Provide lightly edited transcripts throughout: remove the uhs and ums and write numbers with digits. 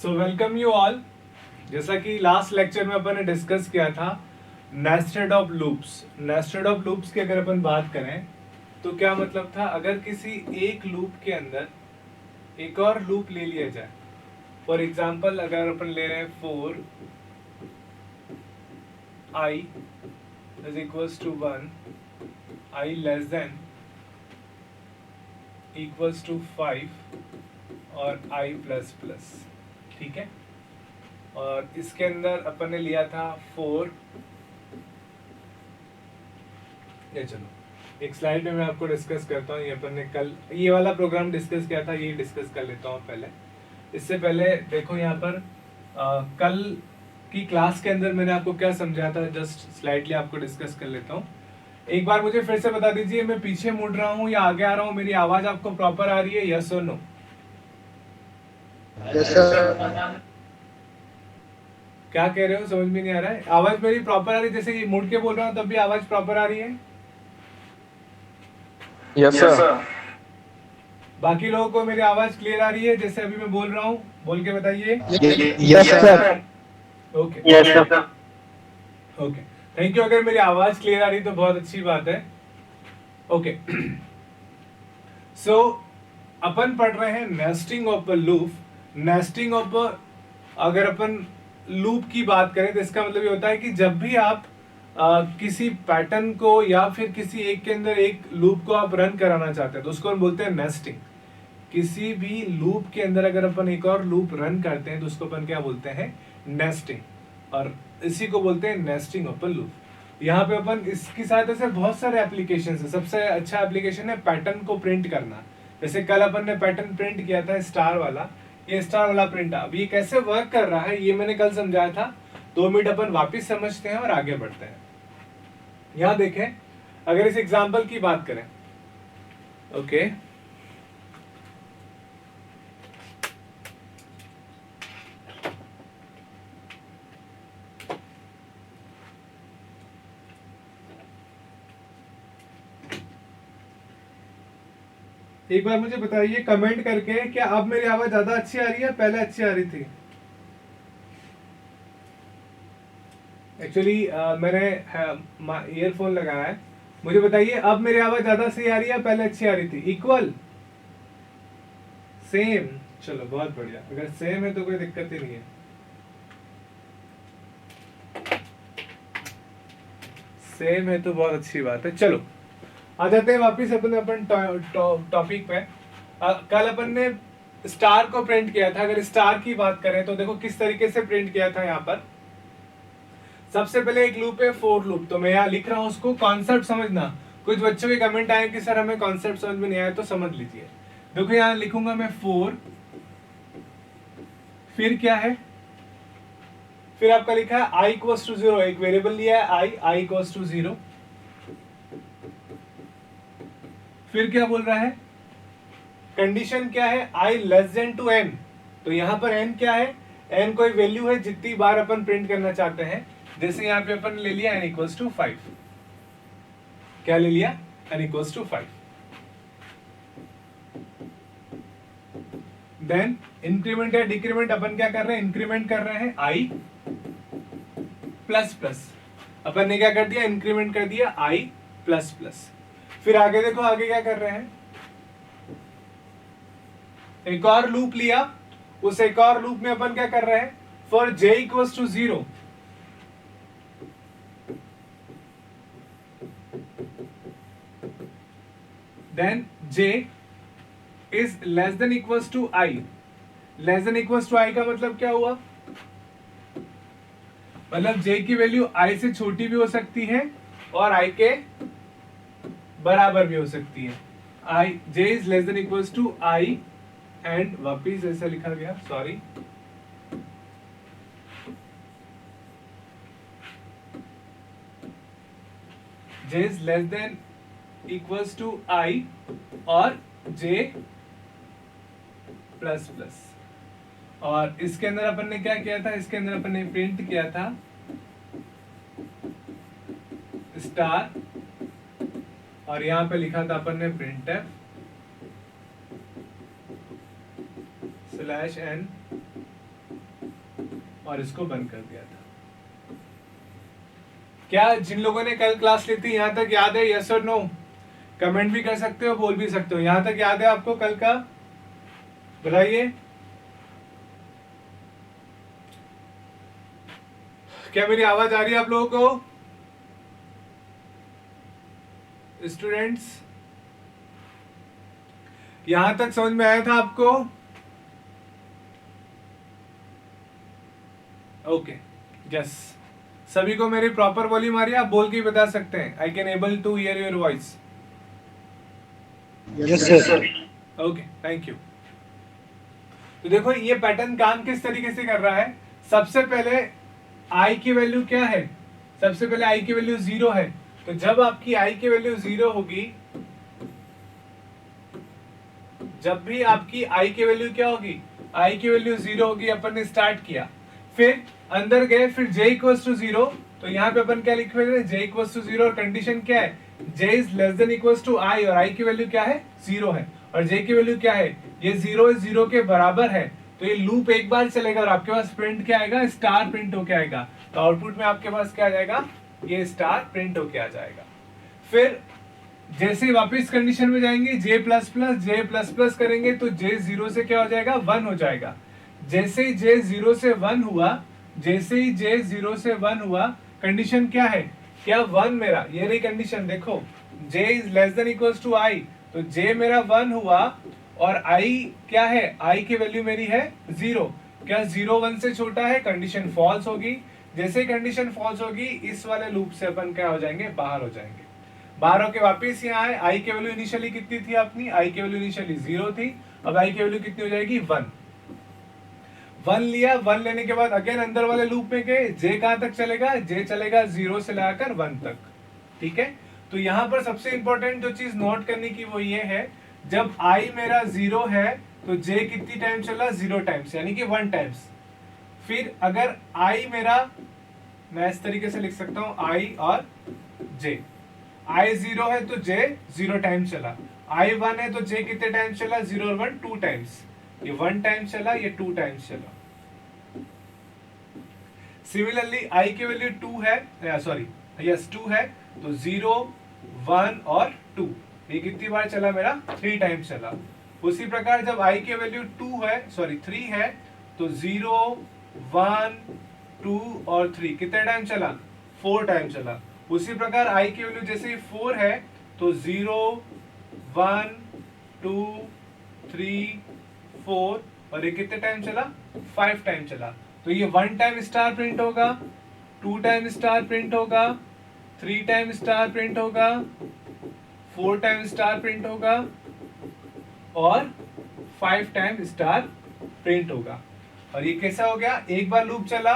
So welcome you all. जैसा कि last lecture में अपन ने डिस्कस किया था nested of loops. Nested of loops की अगर अपन बात करें तो क्या मतलब था, अगर किसी एक लूप के अंदर एक और लूप ले लिया जाए। फॉर एग्जाम्पल अगर अपन ले रहे हैं 4 i is equals to 1, i less than equals to 5 और i प्लस प्लस, ठीक है। और इसके अंदर अपन ने लिया था 4, ये चलो एक स्लाइड में मैं आपको डिस्कस करता हूँ। ये अपन ने कल ये वाला प्रोग्राम डिस्कस किया था, ये डिस्कस कर लेता हूँ पहले। इससे पहले देखो यहाँ पर कल की क्लास के अंदर मैंने आपको क्या समझाया था, जस्ट स्लाइडली आपको डिस्कस कर लेता हूँ। एक बार मुझे फिर से बता दीजिए, मैं पीछे मुड़ रहा हूँ या आगे आ रहा हूँ, मेरी आवाज आपको प्रॉपर आ रही है, यस और नो? Yes sir. क्या कह रहे हो, समझ में नहीं आ रहा है? आवाज मेरी प्रॉपर आ रही है? जैसे ये मुड़ के बोल रहा हूँ तब भी आवाज प्रॉपर आ रही है? Yes sir. बाकी लोगों को मेरी आवाज क्लियर आ रही है जैसे अभी मैं बोल रहा हूँ? बोल के बताइए। Yes sir. Okay yes sir. Okay, thank you. अगर मेरी आवाज क्लियर आ रही तो बहुत अच्छी बात है। ओके सो अपन पढ़ रहे हैं nesting of a loop. Nesting of अगर अपन लूप की बात करें तो इसका मतलब ये होता है कि जब भी आप किसी पैटर्न को या फिर किसी एक के अंदर एक लूप को आप रन कराना चाहते हैं तो उसको हम बोलते हैं नेस्टिंग। किसी भी लूप के अंदर अगर अपन एक और लूप रन करते हैं तो उसको अपन क्या बोलते हैं? नेस्टिंग। और इसी को बोलते हैं नेस्टिंग ऑफ अ लूप। यहाँ पे अपन इसकी सहायता से बहुत सारे एप्लीकेशन है। सबसे अच्छा एप्लीकेशन है पैटर्न को प्रिंट करना। जैसे कल अपन ने पैटर्न प्रिंट किया था स्टार वाला, ये स्टार वाला प्रिंट। अब ये कैसे वर्क कर रहा है ये मैंने कल समझाया था। 2 मिनट अपन वापिस समझते हैं और आगे बढ़ते हैं। यहाँ देखें, अगर इस एग्जाम्पल की बात करें, ओके एक बार मुझे बताइए कमेंट करके, क्या अब मेरी आवाज ज्यादा अच्छी आ रही है, पहले अच्छी आ रही थी? एक्चुअली मैंने ईयरफोन लगाया है। मुझे बताइए अब मेरी आवाज ज्यादा सही आ रही है, पहले अच्छी आ रही थी? Equal, same? चलो बहुत बढ़िया। अगर सेम है तो कोई दिक्कत ही नहीं है। सेम है तो बहुत अच्छी बात है। चलो आ जाते हैं वापिस अपन टॉपिक पे। कल अपन ने स्टार को प्रिंट किया था। अगर स्टार की बात करें तो देखो किस तरीके से प्रिंट किया था। यहाँ पर सबसे पहले एक लूप है फोर लूप, तो मैं यहाँ लिख रहा हूँ उसको। कॉन्सेप्ट समझना। कुछ बच्चों के कमेंट आए कि सर हमें कॉन्सेप्ट समझ में नहीं आया, तो समझ लीजिए। देखो यहाँ लिखूंगा मैं 4, फिर क्या है, फिर आपका लिखा है i इक्वल्स टू 0। एक वेरिएबल लिया है i इक्वल्स टू 0। फिर क्या बोल रहा है, कंडीशन क्या है, i less than to n। तो यहां पर n क्या है, n कोई वैल्यू है जितनी बार अपन प्रिंट करना चाहते हैं। जैसे यहां पे अपन ले लिया n इक्वल्स टू 5। क्या ले लिया, n equals to 5। Then increment या डिक्रीमेंट अपन क्या कर रहे हैं, इंक्रीमेंट कर रहे हैं i प्लस प्लस। अपन ने क्या कर दिया, इंक्रीमेंट कर दिया i प्लस प्लस। फिर आगे देखो, आगे क्या कर रहे हैं, एक और लूप लिया। उस एक और लूप में अपन क्या कर रहे हैं, for j equals to 0, then j is less than equals to i। Less than equals to i का मतलब क्या हुआ, मतलब j की वैल्यू i से छोटी भी हो सकती है और i के बराबर भी हो सकती है। i j is less than equals to i and वापिस ऐसा लिखा गया, sorry, j is less than equals to i और j प्लस प्लस। और इसके अंदर अपन ने क्या किया था, इसके अंदर अपन ने प्रिंट किया था स्टार, और यहां पे लिखा था अपन ने printf /n और इसको बंद कर दिया था। क्या जिन लोगों ने कल क्लास ली थी यहां तक याद है? यस और नो? कमेंट भी कर सकते हो, बोल भी सकते हो। यहां तक याद है आपको कल का? बताइए। क्या मेरी आवाज आ रही है आप लोगों को स्टूडेंट्स? यहां तक समझ में आया था आपको? Okay, yes. सभी को मेरी प्रॉपर वॉल्यूम आ रही है? आप बोल के ही बता सकते हैं। I can able to hear your voice. Yes, sir. Okay, thank you. तो देखो ये पैटर्न काम किस तरीके से कर रहा है। सबसे पहले आई की वैल्यू क्या है? सबसे पहले आई की वैल्यू 0 है। तो जब आपकी आई की वैल्यू 0 होगी, जब भी आपकी आई की वैल्यू क्या होगी? आई की वैल्यू 0 होगी। अपन ने स्टार्ट किया, फिर अंदर गए, फिर j इक्वल्स टू 0। तो यहाँ पे अपन क्या लिख रहे हैं? j इक्वल्स टू 0 और कंडीशन क्या है? j is less than equals to i और i की वैल्यू क्या है? 0 है। और j की वैल्यू क्या है? ये 0 के बराबर है। तो ये लूप एक बार चलेगा और आपके पास प्रिंट क्या आएगा? स्टार प्रिंट होके आएगा। तो आउटपुट में आपके पास क्या आ जाएगा? ये स्टार प्रिंट होके आ जाएगा। फिर जैसे ही वापस कंडीशन में जाएंगे, j प्लस प्लस करेंगे तो j 0 से क्या हो जाएगा? 1 हो जाएगा। जैसे ही j 0 से 1 हुआ, जैसे ही j 0 से 1 हुआ, कंडीशन क्या है? क्या 1 मेरा, ये रही कंडीशन, देखो j is less than equals to i। तो j मेरा 1 हुआ और i क्या है? i की वैल्यू मेरी है 0। क्या 0 1 से छोटा है? कंडीशन फॉल्स होगी। जैसे कंडीशन फॉल्स होगी, इस वाले लूप से अपन क्या हो जाएंगे? बाहर हो जाएंगे। बाहर होके वापिस यहाँ आए। आई की वैल्यू इनिशियली कितनी थी अपनी? आई की वैल्यू इनिशियली 0 थी। अब आई की वैल्यू कितनी हो जाएगी? 1। 1 लिया। 1 लेने के बाद अगेन अंदर वाले लूप में गए। जे कहां तक चलेगा? जे चलेगा 0 से लगाकर 1 तक। ठीक है। तो यहां पर सबसे इंपॉर्टेंट जो चीज नोट करने की वो ये है, जब आई मेरा 0 है तो जे कितनी टाइम चला? 0 टाइम्स, यानी कि 1 टाइम्स। फिर अगर आई मेरा, मैं इस तरीके से लिख सकता हूं, आई और जे। आई 0 है तो j 0 टाइम चला। आई 1 है तो j कितने टाइम चला? 0 और 1 2 टाइम्स। ये 1 टाइम चला, ये 2 टाइम्स चला। सिमिलरली आई की वैल्यू 2 है, सॉरी यस 2 है, तो 0 1 और 2, ये कितनी बार चला मेरा? 3 टाइम्स चला। उसी प्रकार जब आई की वैल्यू 2 है, सॉरी 3 है, तो 0 1 2 और 3 कितने टाइम चला? 4 टाइम चला। उसी प्रकार आई की वैल्यू जैसे ही 4 है तो 0 1 2 3 4, और ये कितने टाइम चला? 5 टाइम चला। तो ये 1 टाइम स्टार प्रिंट होगा, 2 टाइम स्टार प्रिंट होगा, 3 टाइम स्टार प्रिंट होगा, 4 टाइम स्टार प्रिंट होगा और 5 टाइम स्टार प्रिंट होगा। और ये कैसा हो गया? एक बार लूप चला,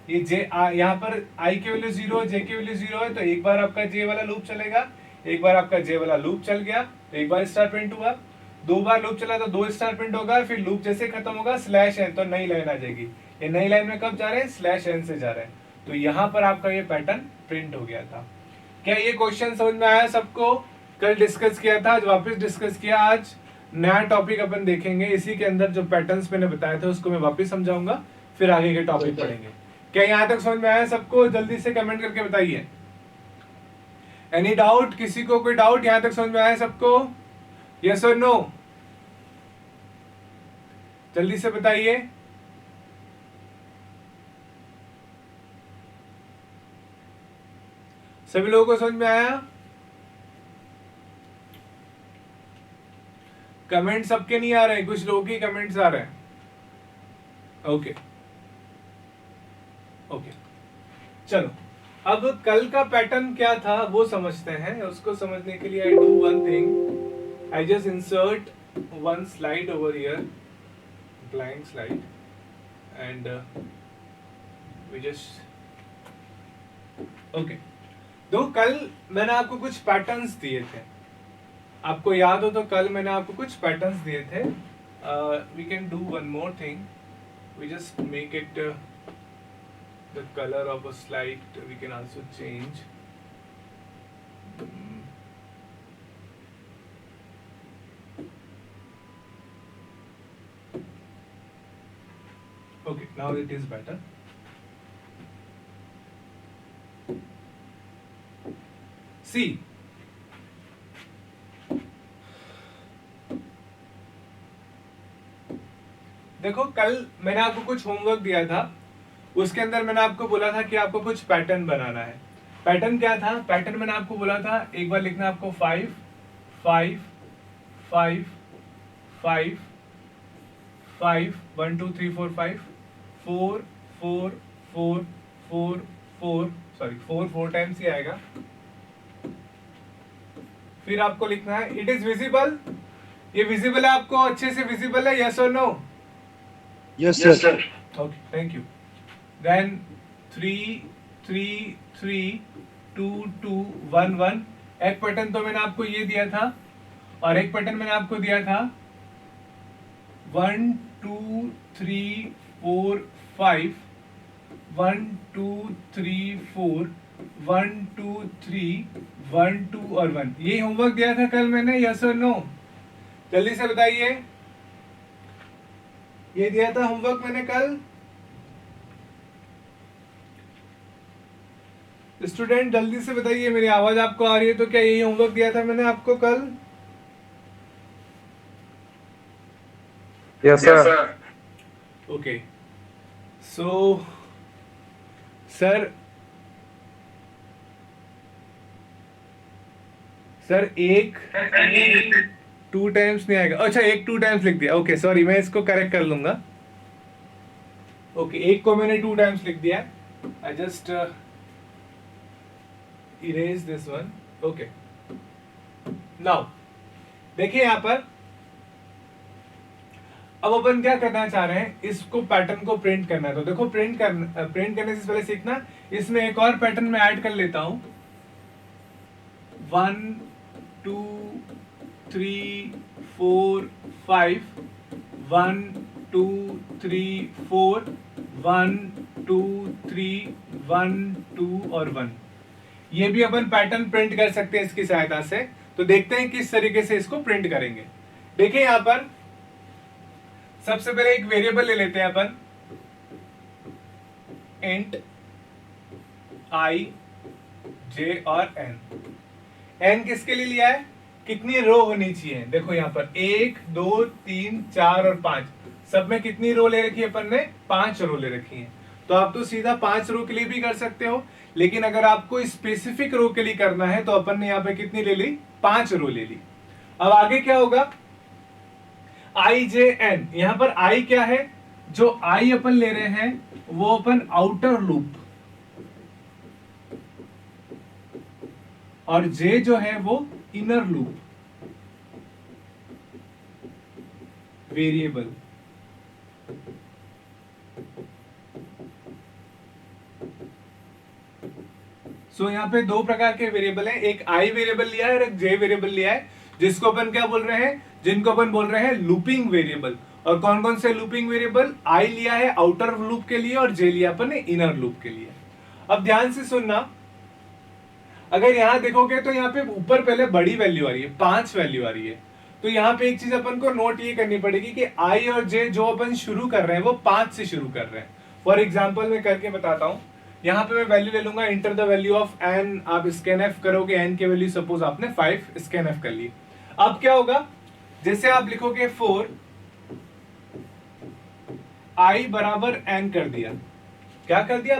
ये जे यहाँ पर आई की वैल्यू 0 है, जे की वैल्यू 0 है, तो एक बार आपका जे वाला लूप चलेगा। एक बार आपका जे वाला लूप चल गया तो एक बार स्टार प्रिंट हुआ। 2 बार लूप चला तो 2 स्टार प्रिंट होगा। फिर लूप जैसे खत्म होगा स्लैश एन, तो नई लाइन आ जाएगी। ये नई लाइन में कब जा रहे हैं? स्लैश एन से जा रहे हैं। तो यहाँ पर आपका ये पैटर्न प्रिंट हो गया था। क्या ये क्वेश्चन समझ में आया सबको? कल डिस्कस किया था, आज वापस डिस्कस किया। आज नया टॉपिक अपन देखेंगे, इसी के अंदर जो पैटर्न्स मैंने बताए थे उसको मैं वापस समझाऊंगा, फिर आगे के टॉपिक पढ़ेंगे। क्या यहाँ तक समझ में आया सबको? जल्दी से कमेंट करके बताइए। Any doubt? किसी को कोई डाउट? यहाँ तक समझ में आया सबको? यस और नो? जल्दी से बताइए। सभी लोगों को समझ में आया? कमेंट सबके नहीं आ रहे, कुछ लोगों के कमेंट्स आ रहे हैं। ओके ओके, चलो अब कल का पैटर्न क्या था वो समझते हैं। उसको समझने के लिए I do one thing, I just insert one slide over here, blank slide, and we just okay. तो कल मैंने आपको कुछ पैटर्न्स दिए थे, आपको याद हो तो कल मैंने आपको कुछ पैटर्न्स दिए थे। We can do one more thing, we just make it the color of a slide, we can also change. Okay, now it is better. सी। देखो कल मैंने आपको कुछ होमवर्क दिया था, उसके अंदर मैंने आपको बोला था कि आपको कुछ पैटर्न बनाना है। पैटर्न क्या था? पैटर्न मैंने आपको बोला था एक बार लिखना आपको 5 5 5 5 5 1 2 3 4 5 4 4 4 4 4 सॉरी 4 टाइम्स ही आएगा। फिर आपको लिखना है इट इज विजिबल। ये विजिबल है आपको? अच्छे से विजिबल है? यस और no? Yes, Yes, sir. sir. Okay, thank you. Then 3 3 3 2 2 1 1। एक पैटर्न तो मैंने आपको ये दिया था और एक पैटर्न मैंने आपको दिया था 1 2 3 4 5 1 2 3 4 1 2 3 1 2 और 1। ये होमवर्क दिया था कल मैंने, यस और नो? जल्दी से बताइए, ये दिया था होमवर्क मैंने कल? स्टूडेंट जल्दी से बताइए, मेरी आवाज आपको आ रही है तो क्या यही होमवर्क दिया था मैंने आपको कल? Yes, Yes, sir. sir. Okay so sir एक 2 टाइम्स नहीं आएगा। अच्छा, एक 2 टाइम्स लिख दिया। ओके सॉरी, मैं इसको करेक्ट कर लूंगा। ओके, एक को मैंने 2 टाइम्स लिख दिया। I just erase this one. Okay, now देखिए यहां पर अब अपन क्या करना चाह रहे हैं, इसको पैटर्न को प्रिंट करना है। तो देखो प्रिंट करने से पहले सीखना, इसमें एक और पैटर्न मैं ऐड कर लेता हूं। 1 2 3 4 5 1 2 3 4 1 2 3 1 2 और 1। ये भी अपन पैटर्न प्रिंट कर सकते हैं इसकी सहायता से। तो देखते हैं किस तरीके से इसको प्रिंट करेंगे। देखिए यहां पर सबसे पहले एक वेरिएबल ले लेते हैं अपन, इंट आई जे और एन। एन किसके लिए लिया है? कितनी रो होनी चाहिए। देखो यहां पर 1 2 3 4 और 5, सब में कितनी रो ले रखी है अपन ने? 5 रो ले रखी है। तो आप तो सीधा 5 रो के लिए भी कर सकते हो, लेकिन अगर आपको स्पेसिफिक रो के लिए करना है तो अपन ने यहाँ पे कितनी ले ली? 5 रो ले ली। अब आगे क्या होगा? आई जे एन। यहां पर आई क्या है? जो आई अपन ले रहे हैं वो अपन आउटर लूप, और जे जो है वो इनर लूप वेरिएबल। सो यहाँ पे 2 प्रकार के वेरिएबल हैं, एक आई वेरिएबल लिया है और एक जे वेरिएबल लिया है, जिसको अपन क्या बोल रहे हैं? जिनको अपन बोल रहे हैं लूपिंग वेरिएबल। और कौन कौन से लूपिंग वेरिएबल? आई लिया है आउटर लूप के लिए और जे लिया अपन ने इनर लूप के लिए। अब ध्यान से सुनना, अगर यहां देखोगे तो यहाँ पे ऊपर पहले बड़ी वैल्यू आ रही है, 5 वैल्यू आ रही है। तो यहाँ पे एक चीज अपन को नोट ये करनी पड़ेगी कि आई और जे जो अपन शुरू कर रहे हैं वो 5 से शुरू कर रहे हैं। फॉर एग्जाम्पल मैं करके बताता हूं। यहाँ पे मैं वैल्यू ले लूंगा, enter the value of N. आप स्कैन एफ करोगे, एन की वैल्यू सपोज आपने 5 स्कैन एफ कर ली। अब क्या होगा? जैसे आप लिखोगे 4, आई बराबर एन कर दिया। क्या कर दिया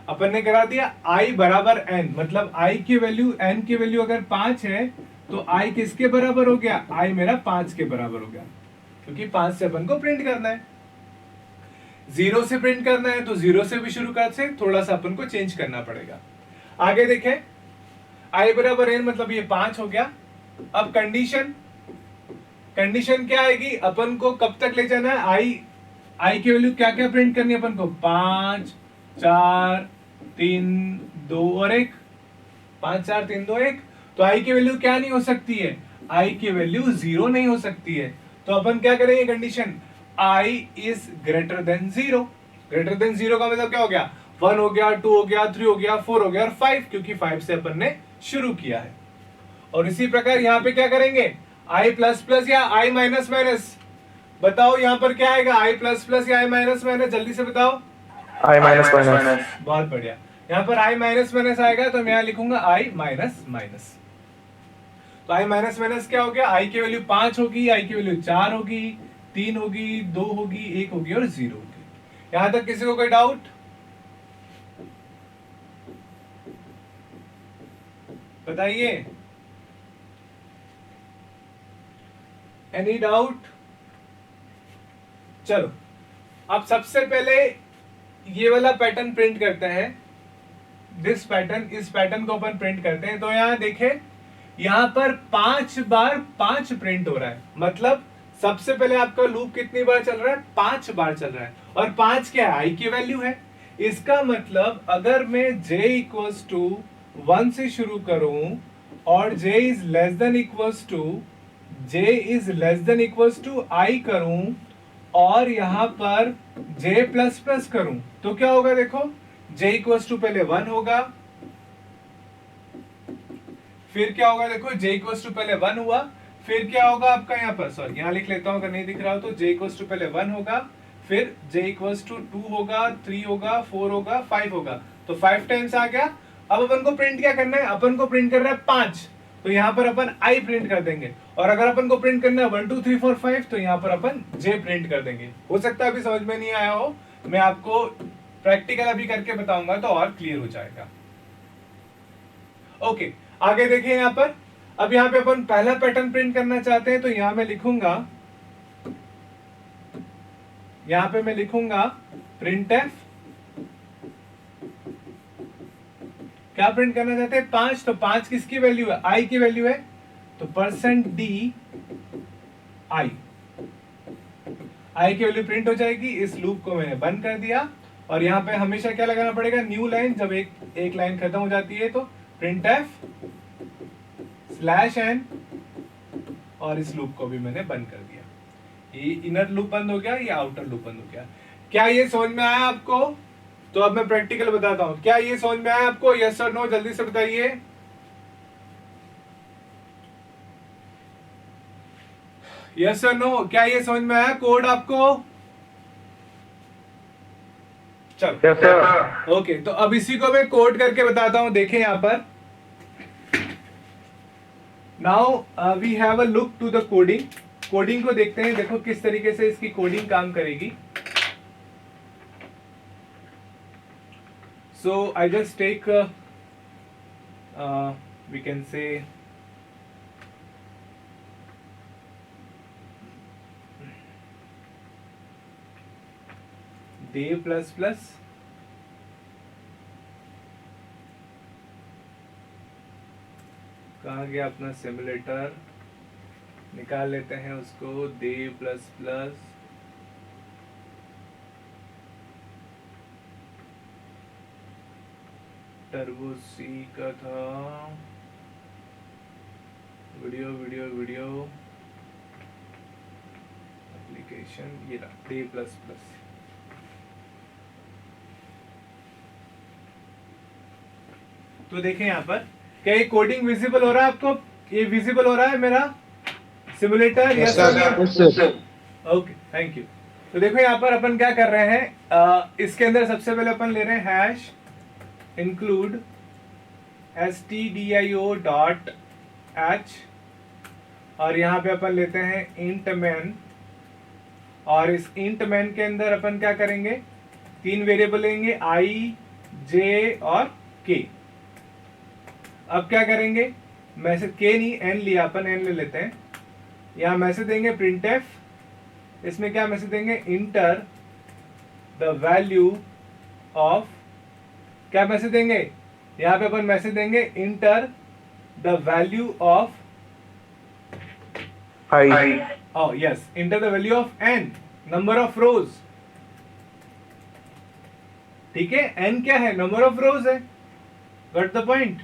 अपन ने करा दिया आई बराबर एन, मतलब आई की वैल्यू, एन की वैल्यू अगर 5 है तो आई किसके बराबर हो गया? आई मेरा 5 के बराबर हो गया, क्योंकि 5 से अपन को प्रिंट करना है। 0 से प्रिंट करना है तो 0 से भी शुरू कर से, थोड़ा सा अपन को चेंज करना पड़ेगा। आगे देखें, आई बराबर एन मतलब ये 5 हो गया। अब कंडीशन क्या आएगी? अपन को कब तक ले जाना है? आई की वैल्यू क्या क्या प्रिंट करनी है अपन को? 5 4 3 2 और 1। 5 4 3 2 1। तो आई की वैल्यू क्या नहीं हो सकती है? आई की वैल्यू 0 नहीं हो सकती है। तो अपन क्या करेंगे? Condition I is greater than 0। Greater than 0 का मतलब क्या हो गया? 1 हो गया, 2 हो गया, 3 हो गया, 4 हो गया और 5, क्योंकि 5 से अपन ने शुरू किया है। और इसी प्रकार यहाँ पे क्या करेंगे? आई प्लस प्लस या आई माइनस माइनस? बताओ यहाँ पर क्या आएगा? आई प्लस प्लस या आई माइनस माइनस? जल्दी से बताओ। I minus minus. बहुत बढ़िया। यहाँ पर i माइनस माइनस आएगा तो मैं यहाँ लिखूंगा i माइनस माइनस। तो i माइनस माइनस क्या हो गया, i की वैल्यू 5 होगी, i की वैल्यू 4 होगी, 3 होगी, 2 होगी, 1 होगी और 0 होगी। यहां तक किसी को कोई डाउट? बताइए, एनी डाउट? चलो अब सबसे पहले ये वाला पैटर्न प्रिंट करते हैं, दिस पैटर्न, इस पैटर्न को अपन प्रिंट करते हैं। तो यहां देखें, यहां पर 5 बार 5 प्रिंट हो रहा है, मतलब सबसे पहले आपका लूप कितनी बार चल रहा है, 5 बार चल रहा है। और 5 क्या है, i की वैल्यू है। इसका मतलब अगर मैं j इक्वल्स टू 1 से शुरू करूं और j is less than equals to i करूं और यहां पर j प्लस प्लस करूं तो क्या होगा, देखो j इक्वल्स टू पहले 1 होगा, फिर क्या होगा, देखो j इक्वल्स टू पहले 1 हुआ, फिर क्या होगा आपका यहाँ पर, सॉरी यहाँ लिख लेता हूं अगर नहीं दिख रहा हो तो j इक्वल्स टू पहले 1 होगा, फिर j इक्वल्स टू 2 होगा, 3 होगा, 4 होगा, 5 होगा। तो 5 टाइम्स आ गया। अब अपन को प्रिंट क्या करना है, अपन को प्रिंट करना है 5, तो यहाँ पर अपन i प्रिंट कर देंगे। और अगर अपन को प्रिंट करना है 1 2 3 4 5 तो यहाँ पर अपन j प्रिंट कर देंगे। हो सकता है अभी समझ में नहीं आया हो, मैं आपको प्रैक्टिकल अभी करके बताऊंगा तो और क्लियर हो जाएगा। ओके, आगे देखिए यहाँ पर, अब यहाँ पे अपन पहला पैटर्न प्रिंट करना चाहते हैं तो यहाँ मैं लिखूंगा, यहाँ पे मैं लिखूंगा printf, क्या प्रिंट करना चाहते हैं, 5। तो 5 किसकी वैल्यू है, i की वैल्यू है, तो %d i की वैल्यू प्रिंट हो जाएगी। इस लूप को मैंने बंद कर दिया और यहाँ पे हमेशा क्या लगाना पड़ेगा, न्यू लाइन, जब एक लाइन खत्म हो जाती है तो printf /n, और इस लूप को भी मैंने बंद कर दिया। ये इनर लूप बंद हो गया, ये आउटर लूप बंद हो गया। क्या ये समझ में आया आपको? तो अब मैं प्रैक्टिकल बताता हूं, क्या ये समझ में आया आपको, यस और नो, जल्दी से बताइए। यस और नो, क्या ये समझ में आया कोड आपको? चलो Yes, sir. ओके, तो अब इसी को मैं कोड करके बताता हूं, देखें यहां पर। Now we have a look to the coding. Coding को देखते हैं, देखो किस तरीके से इसकी कोडिंग काम करेगी। So I just take we can say Dev plus plus कहाँ गया अपना सिमुलेटर, निकाल लेते हैं उसको, Dev plus plus turbo C का था, वीडियो वीडियो वीडियो एप्लीकेशन, ये रहा डे प्लस प्लस। तो देखें यहाँ पर, क्या ये कोडिंग विजिबल हो रहा है आपको, ये विजिबल हो रहा है मेरा simulator? Yes, sir. Okay, thank you. तो देखो यहाँ पर अपन क्या कर रहे हैं, इसके अंदर सबसे पहले अपन ले रहे हैं हैश इंक्लूड stdio.h, और यहाँ पे अपन लेते हैं int main, और इस int main के अंदर अपन क्या करेंगे, 3 वेरिएबल लेंगे, i, j और k। अब क्या करेंगे, मैसेज k नहीं n लिया अपन, n ले लेते हैं। यहाँ मैसेज देंगे printf, इसमें क्या मैसेज देंगे, इंटर द वैल्यू ऑफ, क्या मैसेज देंगे, यहाँ पे अपन मैसेज देंगे inter the value of I. oh yes, enter the value of n, number of rows। ठीक है, n क्या है, नंबर ऑफ रोज है, गॉट द पॉइंट।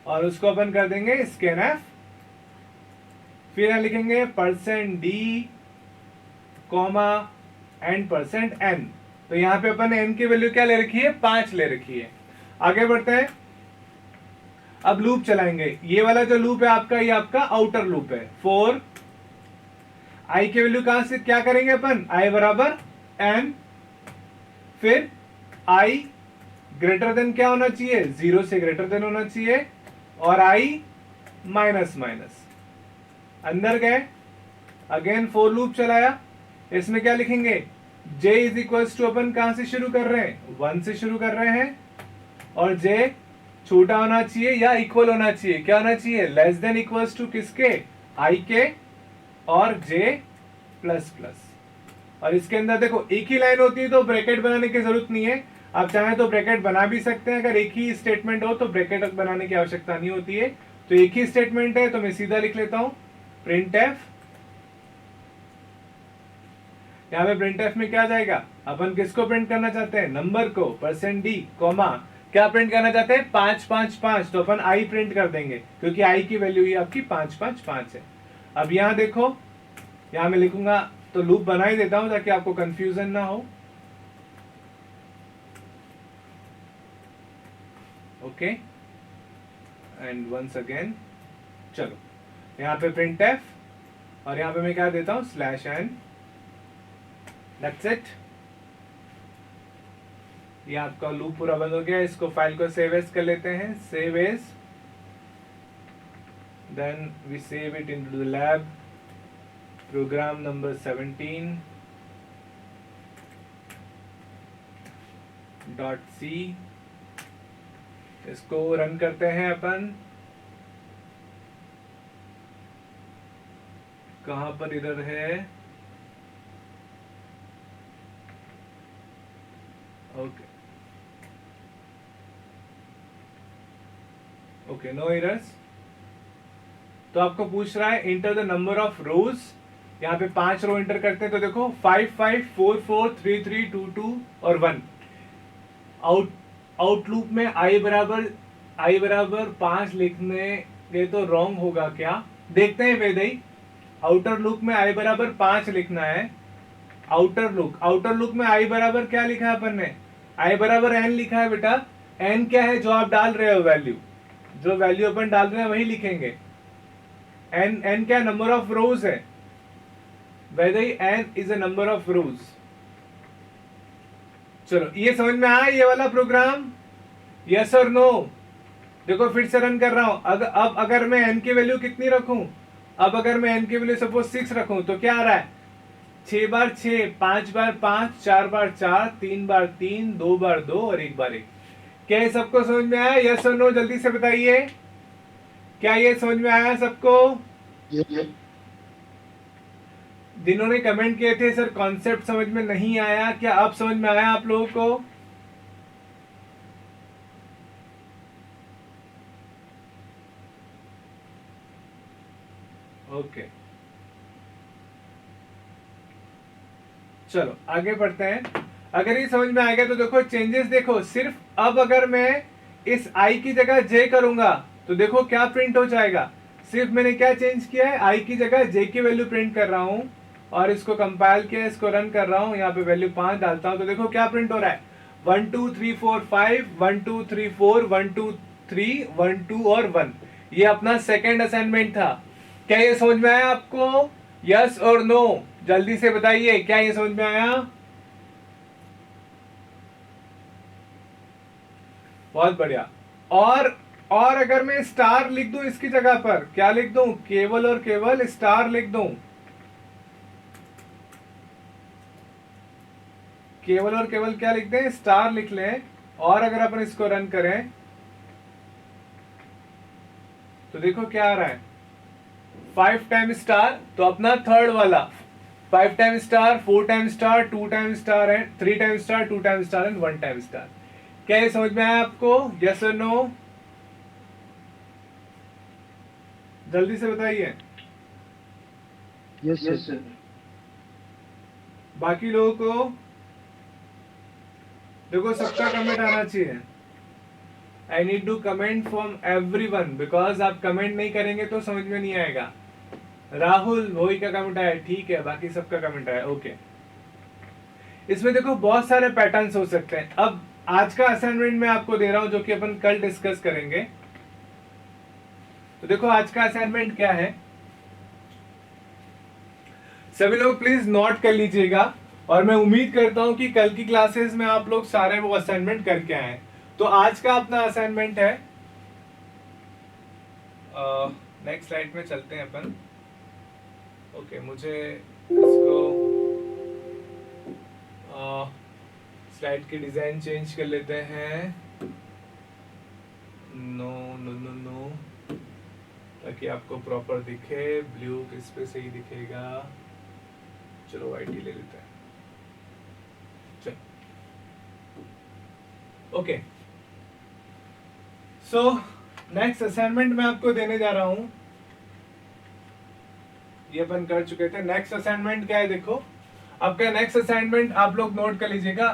और उसको अपन कर देंगे scanf, फिर यहाँ लिखेंगे %d एंड %n। तो यहाँ पे अपन n की वैल्यू क्या ले रखी है, 5 ले रखी है। आगे बढ़ते हैं, अब लूप चलाएंगे। ये वाला जो लूप है आपका, ये आपका आउटर लूप है। 4 i की वैल्यू कहां से क्या करेंगे अपन, i बराबर n, फिर i ग्रेटर देन क्या होना चाहिए, 0 से ग्रेटर देन होना चाहिए, और आई माइनस माइनस। अंदर गए, अगेन फॉर लूप चलाया, इसमें क्या लिखेंगे, j इज इक्वल टू, अपन कहां से शुरू कर रहे हैं, 1 से शुरू कर रहे हैं, और j छोटा होना चाहिए या इक्वल होना चाहिए, क्या होना चाहिए, लेस देन इक्वल्स टू किसके, i के, और j प्लस प्लस। और इसके अंदर देखो एक ही लाइन होती है तो ब्रैकेट बनाने की जरूरत नहीं है, आप चाहें तो ब्रैकेट बना भी सकते हैं, अगर एक ही स्टेटमेंट हो तो ब्रैकेट बनाने की आवश्यकता नहीं होती है। तो एक ही स्टेटमेंट है तो मैं सीधा लिख लेता हूं printf। यहाँ पे printf में क्या जाएगा, अपन किसको प्रिंट करना चाहते हैं, नंबर को, %d, कॉमा, क्या प्रिंट करना चाहते हैं, 555, तो अपन i प्रिंट कर देंगे क्योंकि i की वैल्यू ही आपकी 555 है। अब यहाँ देखो, यहाँ मैं लिखूंगा, तो लूप बना ही देता हूं ताकि आपको कंफ्यूजन ना हो। ओके, एंड वंस अगेन, चलो यहाँ पे printf, और यहाँ पे मैं क्या देता हूं, /n, दैट्स इट। ये आपका लूप पूरा बंद हो गया। इसको फाइल को सेव एज कर लेते हैं, save as, then we save it into the lab, program number 17.c। इसको रन करते हैं अपन, कहां पर इधर है, ओके ओके, नो एरर्स। तो आपको पूछ रहा है इंटर द नंबर ऑफ रोज, यहाँ पे 5 रो इंटर करते हैं, तो देखो 5 5 4 4 3 3 2 2 और 1। आउट लूप में i बराबर 5 लिखने गए तो रॉन्ग होगा क्या, देखते हैं वेदई। आउटर लूप में i बराबर 5 लिखना है, आउटर लूप में i बराबर क्या लिखा है अपन ने, i बराबर n लिखा है बेटा। n क्या है जो आप डाल रहे हो, वैल्यू, जो वैल्यू अपन डाल रहे हैं वही लिखेंगे। n क्या, नंबर ऑफ रोज है, whether n is a number of rows। चलो ये समझ में आया ये वाला प्रोग्राम, यस और नो। देखो फिर से रन कर रहा हूं, अब अगर मैं n की वैल्यू कितनी रखूं, अब अगर मैं n की वैल्यू सपोज 6 रखूं तो क्या आ रहा है, 6 बार 6, 5 बार 5, 4 बार 4, 3 बार 3, 2 बार 2 और 1 बार 1। क्या ये सबको समझ में आया, यस और नो, जल्दी से बताइए, क्या ये समझ में आया सबको? जिन्होंने कमेंट किए थे सर कॉन्सेप्ट समझ में नहीं आया, क्या अब समझ में आया आप लोगों को? ओके, चलो आगे बढ़ते हैं। अगर ये समझ में आ गया तो देखो चेंजेस देखो, सिर्फ अब अगर मैं इस i की जगह j करूंगा तो देखो क्या प्रिंट हो जाएगा। सिर्फ मैंने क्या चेंज किया है, i की जगह j की वैल्यू प्रिंट कर रहा हूं, और इसको कंपाइल किया, इसको रन कर रहा हूं, यहाँ पे वैल्यू 5 डालता हूं तो देखो क्या प्रिंट हो रहा है, 1 2 3 4 5, 1 2 3 4, 1 2 3, 1 2 और 1। ये अपना सेकेंड असाइनमेंट था। क्या ये समझ में आया आपको, यस और नो? जल्दी से बताइए, क्या ये समझ में आया? बहुत बढ़िया। और अगर मैं स्टार लिख दूं इसकी जगह पर, क्या लिख दूं, केवल और केवल स्टार लिख दूं, केवल और केवल क्या लिख दें, स्टार लिख लें। और अगर अपन इसको रन करें तो देखो क्या आ रहा है, 5 टाइम स्टार, तो अपना थर्ड वाला 5 time star, 4 time star, 2 time star and 3 time star, 2 time star and 1 time star. क्या ये समझ में आया आपको, यस और नो? जल्दी से बताइए। Yes sir. बाकी लोगों को देखो सबका कमेंट आना चाहिए। I need to comment from everyone, because आप कमेंट नहीं करेंगे तो समझ में नहीं आएगा। राहुल वही का कमेंट आया, ठीक है, बाकी सबका कमेंट आया, ओके। इसमें देखो बहुत सारे पैटर्न्स हो सकते हैं। अब आज का असाइनमेंट मैं आपको दे रहा हूं जो कि अपन कल डिस्कस करेंगे। तो देखो आज का असाइनमेंट क्या है, सभी लोग प्लीज नोट कर लीजिएगा, और मैं उम्मीद करता हूं कि कल की क्लासेस में आप लोग सारे वो असाइनमेंट करके आए। तो आज का अपना असाइनमेंट है, नेक्स्ट स्लाइड में चलते हैं अपन। ओके, मुझे इसको स्लाइड की डिजाइन चेंज कर लेते हैं। नो नो नो नो, ताकि आपको प्रॉपर दिखे। ब्लू किस पे सही दिखेगा? चलो वाइट ही ले लेते हैं। चलो, ओके। सो नेक्स्ट असाइनमेंट मैं आपको देने जा रहा हूं, ये अपन कर चुके थे। नेक्स्ट असाइनमेंट क्या है देखो, आपका नेक्स्ट असाइनमेंट आप लोग नोट कर लीजिएगा।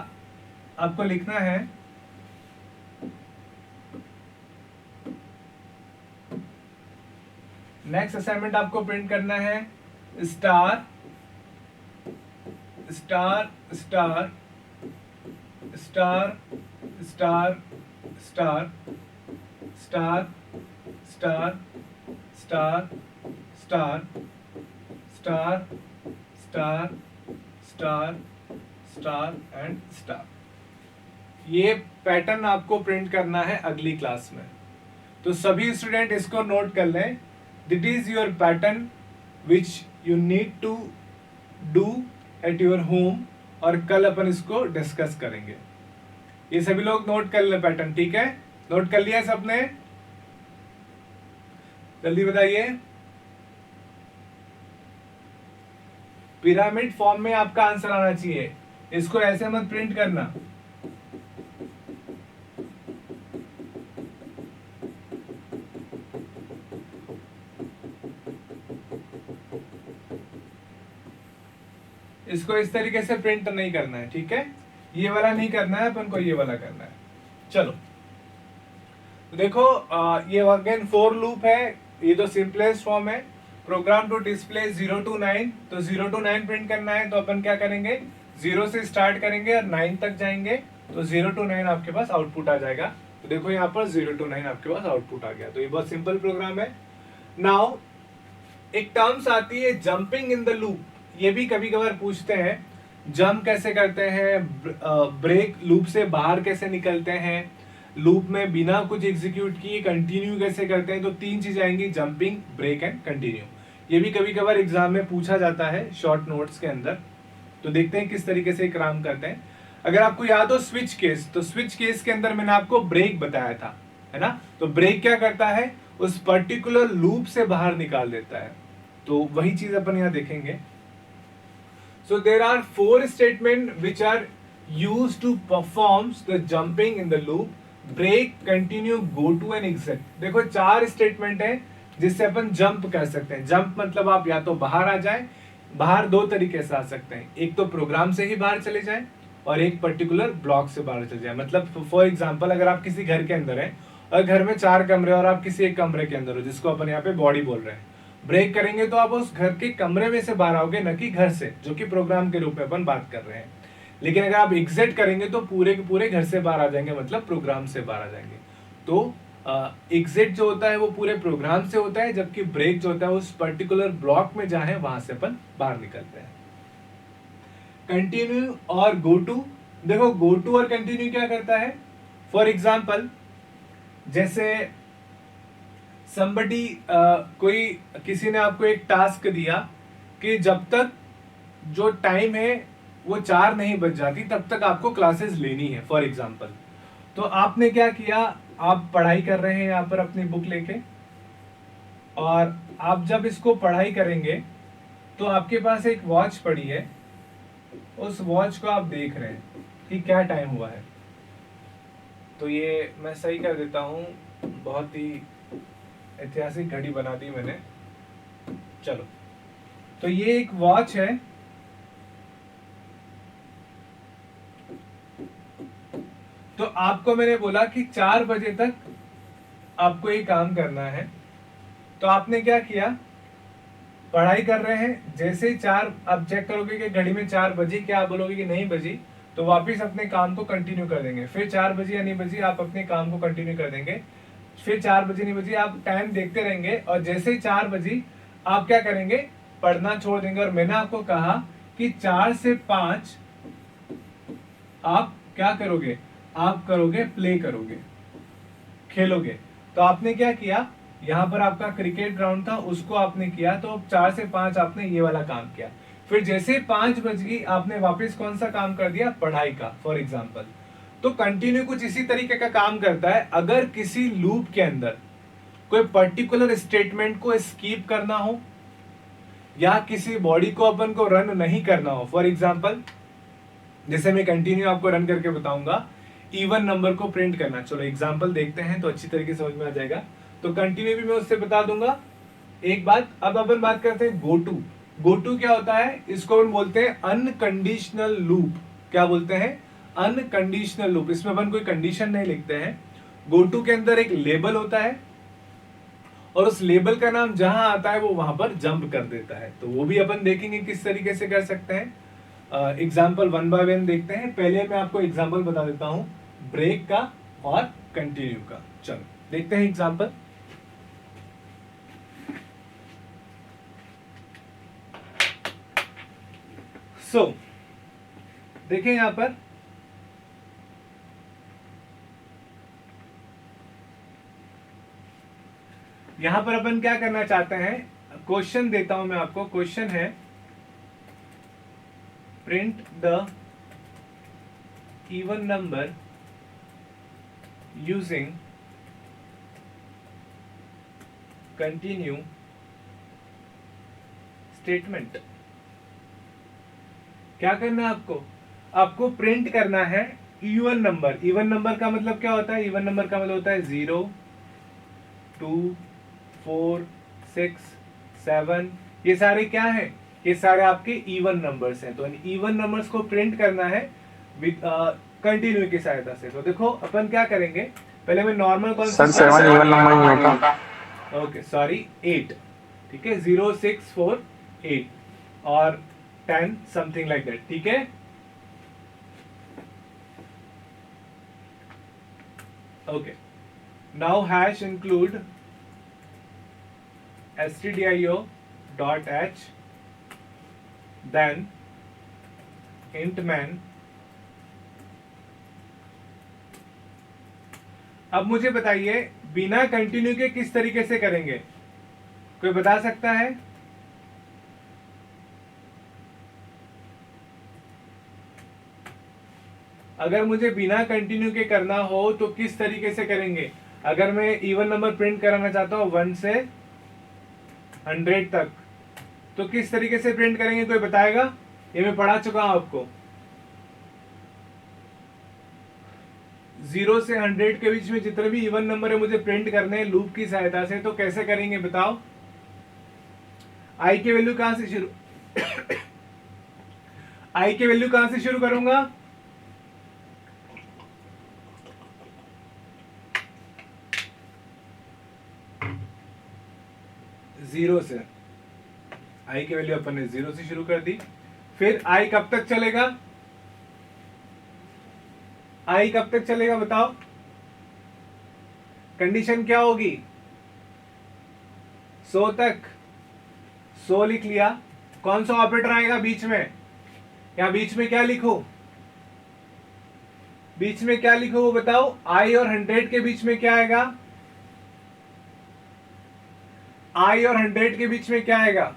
आपको लिखना है नेक्स्ट असाइनमेंट, आपको प्रिंट करना है star star star star star star star star star star star star star star and star. ये पैटर्न आपको प्रिंट करना है अगली क्लास में। तो सभी स्टूडेंट इसको नोट कर लें। This is your pattern which you need to do at your home, और कल अपन इसको डिस्कस करेंगे। ये सभी लोग नोट कर ले पैटर्न, ठीक है? नोट कर लिया सबने? जल्दी बताइए। पिरामिड फॉर्म में आपका आंसर आना चाहिए, इसको ऐसे मत प्रिंट करना। इसको इस तरीके से प्रिंट नहीं करना है, ठीक है? ये वाला नहीं करना है अपन को, ये वाला करना है। चलो तो देखो, ये अगेन फॉर लूप है। ये तो सिंपलेस्ट फॉर्म है। प्रोग्राम टू डिस्प्ले 0 to 9, तो 0 to 9 प्रिंट करना है। तो अपन क्या करेंगे, 0 से स्टार्ट करेंगे और 9 तक जाएंगे, तो 0 to 9 आपके पास आउटपुट आ जाएगा। तो देखो यहाँ पर 0 to 9 आपके पास आउटपुट आ गया। तो ये बहुत सिंपल प्रोग्राम है। नाउ एक टर्म्स आती है जंपिंग इन द लूप। ये भी कभी कभार पूछते हैं, जंप कैसे करते हैं, ब्रेक लूप से बाहर कैसे निकलते हैं, लूप में बिना कुछ एग्जीक्यूट किए कंटिन्यू कैसे करते हैं। तो तीन चीजें आएंगी, जंपिंग, ब्रेक एंड कंटिन्यू। ये भी कभी कभार एग्जाम में पूछा जाता है शॉर्ट नोट्स के अंदर। तो देखते हैं किस तरीके से काम करते हैं। अगर आपको याद हो स्विच केस, तो स्विच केस के अंदर मैंने आपको ब्रेक बताया था, है ना? तो ब्रेक क्या करता है, उस पर्टिकुलर लूप से बाहर निकाल देता है। तो वही चीज अपन यहाँ देखेंगे। So there are 4 statements which are used to perform the jumping in the loop: break, continue, go to and exit। देखो 4 स्टेटमेंट है जिससे अपन जंप कर सकते हैं। जंप मतलब आप या तो बाहर आ जाए, बाहर दो तरीके से आ सकते हैं। एक तो प्रोग्राम से ही बाहर चले जाए और एक पर्टिकुलर ब्लॉक से बाहर चले जाए। मतलब फॉर एग्जांपल, अगर आप किसी घर के अंदर हैं और घर में 4 कमरे और आप किसी एक कमरे के अंदर हो, जिसको अपन यहाँ पे बॉडी बोल रहे हैं, ब्रेक करेंगे तो आप उस घर के कमरे में से बाहर आओगे, न कि घर से, जो कि प्रोग्राम के रूप में अपन बात कर रहे हैं। लेकिन अगर आप एग्जिट करेंगे तो पूरे के पूरे घर से बाहर आ जाएंगे, मतलब प्रोग्राम से बाहर आ जाएंगे। तो एग्जिट जो होता है वो पूरे प्रोग्राम से होता है, जबकि ब्रेक जो होता है उस पर्टिकुलर ब्लॉक में जहां है वहां से अपन बाहर निकलते हैं। कंटिन्यू और गो टू, देखो गो टू और कंटिन्यू क्या करता है। फॉर एग्जाम्पल, जैसे somebody कोई किसी ने आपको एक टास्क दिया कि जब तक जो टाइम है वो 4 नहीं बज जाती तब तक आपको क्लासेस लेनी है, फॉर एग्जाम्पल। तो आपने क्या किया, आप पढ़ाई कर रहे हैं यहाँ पर अपनी बुक लेके, और आप जब इसको पढ़ाई करेंगे तो आपके पास एक वॉच पड़ी है, उस वॉच को आप देख रहे हैं कि क्या टाइम हुआ है। तो ये मैं सही कर देता हूँ, बहुत ही ऐतिहासिक घड़ी बना दी मैंने। चलो, तो ये एक वॉच है। तो आपको मैंने बोला कि 4 बजे तक आपको ये काम करना है। तो आपने क्या किया, पढ़ाई कर रहे हैं, जैसे 4 आप चेक करोगे कि घड़ी में 4 बजी, क्या आप बोलोगे कि नहीं बजी, तो वापिस अपने काम को कंटिन्यू कर देंगे। फिर 4 बजी या नहीं बजी, आप अपने काम को कंटिन्यू कर देंगे। फिर 4 बजे नहीं बजी, आप टाइम देखते रहेंगे, और जैसे ही 4 बजी आप क्या करेंगे, पढ़ना छोड़ देंगे। और मैंने आपको कहा कि 4 से 5 आप क्या करोगे, आप करोगे, प्ले करोगे, खेलोगे। तो आपने क्या किया, यहाँ पर आपका क्रिकेट ग्राउंड था, उसको आपने किया, तो 4 से 5 आपने ये वाला काम किया। फिर जैसे 5 बज गई, आपने वापस कौन सा काम कर दिया, पढ़ाई का, फॉर एग्जाम्पल। तो कंटिन्यू कुछ इसी तरीके का काम करता है। अगर किसी लूप के अंदर कोई पर्टिकुलर स्टेटमेंट को स्कीप करना हो या किसी बॉडी को अपन को रन नहीं करना हो, फॉर एग्जाम्पल जैसे मैं कंटिन्यू आपको रन करके बताऊंगा, इवन नंबर को प्रिंट करना। चलो एग्जाम्पल देखते हैं तो अच्छी तरीके से समझ में आ जाएगा। तो कंटिन्यू भी मैं उससे बता दूंगा एक बात। अब अपन बात करते हैं गो टू। गो टू क्या होता है, इसको अपन बोलते हैं अनकंडीशनल लूप। क्या बोलते हैं, अनकंडीशनल लूप। इसमें अपन कोई कंडीशन नहीं लिखते हैं। गो टू के अंदर एक लेबल होता है और उस लेबल का नाम जहां आता है वो वहां पर जंप कर देता है। तो वो भी अपन देखेंगे किस तरीके से कर सकते हैं। एग्जाम्पल वन बाय वन देखते हैं। पहले मैं आपको एग्जाम्पल बता देता हूं ब्रेक का और कंटिन्यू का। चलो देखते हैं एग्जाम्पल। देखें यहां पर अपन क्या करना चाहते हैं, क्वेश्चन देता हूं मैं आपको। क्वेश्चन है print the even number using continue statement. क्या करना है आपको प्रिंट करना है इवन नंबर। इवन नंबर का मतलब क्या होता है, इवन नंबर का मतलब होता है 0 2 4 6 7। ये सारे क्या हैं, ये सारे आपके इवन नंबर्स हैं। तो इन इवन नंबर्स को प्रिंट करना है विद कंटिन्यू की सहायता से। तो देखो अपन क्या करेंगे, पहले मैं नॉर्मल कौन सा, 7 इवन नंबर नहीं होता। ओके सॉरी 8, ठीक है, 0 6 4 8 और 10 समथिंग लाइक दैट, ठीक है। Okay now hash include stdio dot h then int man। अब मुझे बताइए बिना कंटिन्यू के किस तरीके से करेंगे, कोई बता सकता है? अगर मुझे बिना कंटिन्यू के करना हो तो किस तरीके से करेंगे? अगर मैं इवन नंबर प्रिंट कराना चाहता हूं 1 से 100 तक, तो किस तरीके से प्रिंट करेंगे, कोई बताएगा? ये मैं पढ़ा चुका हूं आपको। 0 से 100 के बीच में जितने भी इवन नंबर है मुझे प्रिंट करने हैं लूप की सहायता से। तो कैसे करेंगे बताओ? आई की वैल्यू कहां से शुरू आई की वैल्यू कहां से शुरू करूंगा? जीरो से। आई की वैल्यू अपन ने 0 से शुरू कर दी। फिर आई कब तक चलेगा? आई कब तक चलेगा बताओ? कंडीशन क्या होगी? 100 तक। 100 लिख लिया। कौन सा ऑपरेटर आएगा बीच में? या बीच में क्या लिखो? बीच में क्या लिखो वो बताओ? आई और 100 के बीच में क्या आएगा? आई और 100 के बीच में क्या आएगा?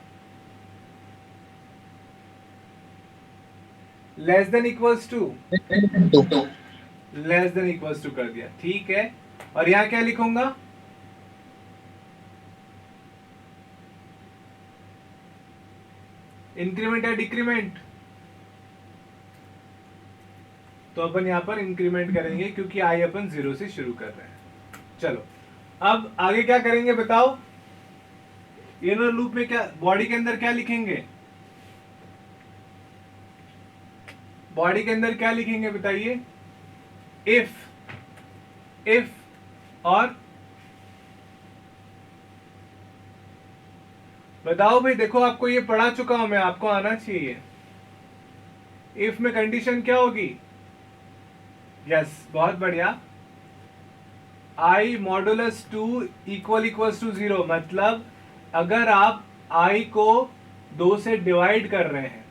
Less than equals to, less than equals to कर दिया, ठीक है। और यहां क्या लिखूंगा? इंक्रीमेंट या डिक्रीमेंट? तो अपन यहां पर इंक्रीमेंट करेंगे क्योंकि आई अपन 0 से शुरू कर रहे हैं। चलो अब आगे क्या करेंगे बताओ? इनर लूप में क्या, बॉडी के अंदर क्या लिखेंगे? बॉडी के अंदर क्या लिखेंगे बताइए? इफ और बताओ भाई। देखो आपको ये पढ़ा चुका हूं मैं, आपको आना चाहिए। इफ में कंडीशन क्या होगी? यस बहुत बढ़िया। आई मॉडुलस 2 इक्वल्स टू 0। मतलब अगर आप आई को 2 से डिवाइड कर रहे हैं,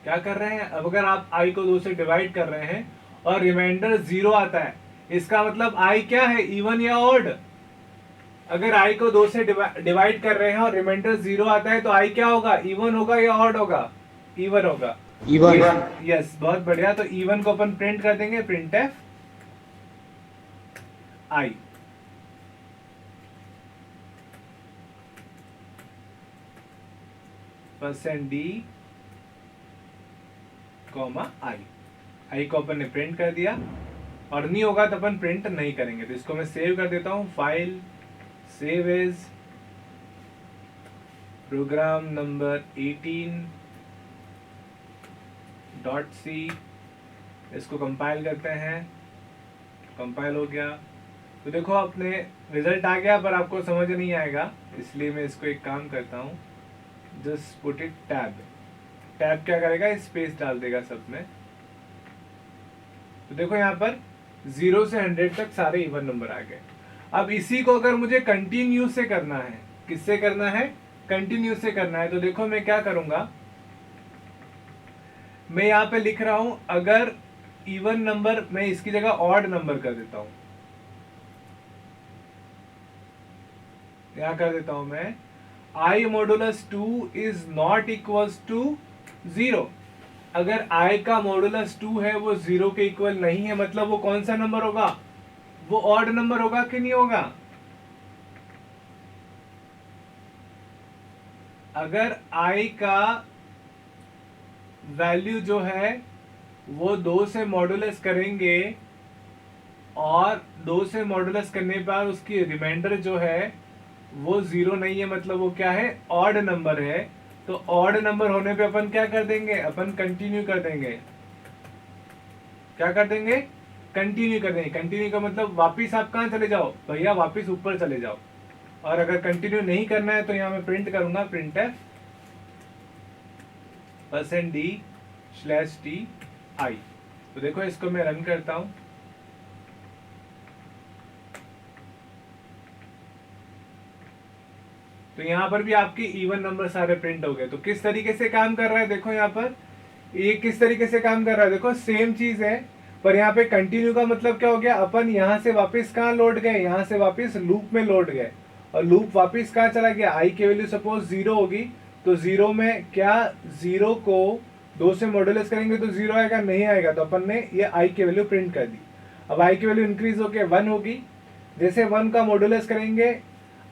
क्या कर रहे हैं? अब अगर आप आई को 2 से डिवाइड कर रहे हैं और रिमाइंडर 0 आता है, इसका मतलब आई क्या है, इवन या ऑड? अगर आई को 2 से डिवाइड कर रहे हैं और रिमाइंडर 0 आता है तो आई क्या होगा, इवन होगा या ऑड होगा? इवन होगा। Even. यस, बहुत बढ़िया। तो इवन को अपन प्रिंट कर देंगे, print f i. %d comma i को अपन ने प्रिंट कर दिया, और नहीं होगा तो अपन प्रिंट नहीं करेंगे। तो इसको मैं सेव कर देता हूं, file save as program number 18.c। इसको कंपाइल करते हैं, कंपाइल हो गया। तो देखो अपने रिजल्ट आ गया, पर आपको समझ नहीं आएगा, इसलिए मैं इसको एक काम करता हूँ, just put it tab. Tab क्या करेगा, स्पेस डाल देगा सब में। तो देखो यहाँ पर 0 से 100 तक सारे इवन नंबर आ गए। अब इसी को अगर मुझे कंटिन्यू से करना है, किससे करना है, कंटिन्यू से करना है, तो देखो मैं क्या करूंगा, मैं यहाँ पे लिख रहा हूं अगर इवन नंबर, मैं इसकी जगह ऑड नंबर कर देता हूं, यहां कर देता हूं मैं i modulus 2 is not equals to 0। अगर i का मॉडुलस 2 है वो 0 के इक्वल नहीं है, मतलब वो कौन सा नंबर होगा, वो ऑड नंबर होगा कि नहीं होगा? अगर i का वैल्यू जो है वो 2 से मॉडुलस करेंगे और 2 से मॉडुलस करने पर उसकी रिमाइंडर जो है वो 0 नहीं है, मतलब वो क्या है, ऑड नंबर है। तो ऑड नंबर होने पे अपन क्या कर देंगे, अपन कंटिन्यू कर देंगे। क्या कर देंगे, कंटिन्यू कर देंगे। कंटिन्यू का मतलब वापिस आप कहां चले जाओ भैया, वापिस ऊपर चले जाओ। और अगर कंटिन्यू नहीं करना है तो यहां मैं प्रिंट करूंगा, प्रिंट है %d/t i। तो देखो इसको मैं रन करता हूं, तो यहाँ पर भी आपके इवन नंबर सारे प्रिंट हो गए। तो किस तरीके से काम कर रहा है, देखो यहाँ पर ये किस तरीके से काम कर रहा है, देखो सेम चीज है, पर यहाँ पे कंटिन्यू का मतलब क्या हो गया, अपन यहाँ से वापस कहाँ लौट गए, यहाँ से वापस लूप में लौट गए, और लूप वापस कहाँ चला गया, आई की वैल्यू सपोज 0 होगी, तो 0 में क्या, 0 को 2 से मॉडुलस करेंगे तो 0 आएगा, नहीं आएगा, तो अपन ने ये आई की वैल्यू प्रिंट कर दी। अब आई की वैल्यू इंक्रीज होके 1 होगी, जैसे 1 का मॉडुलस करेंगे,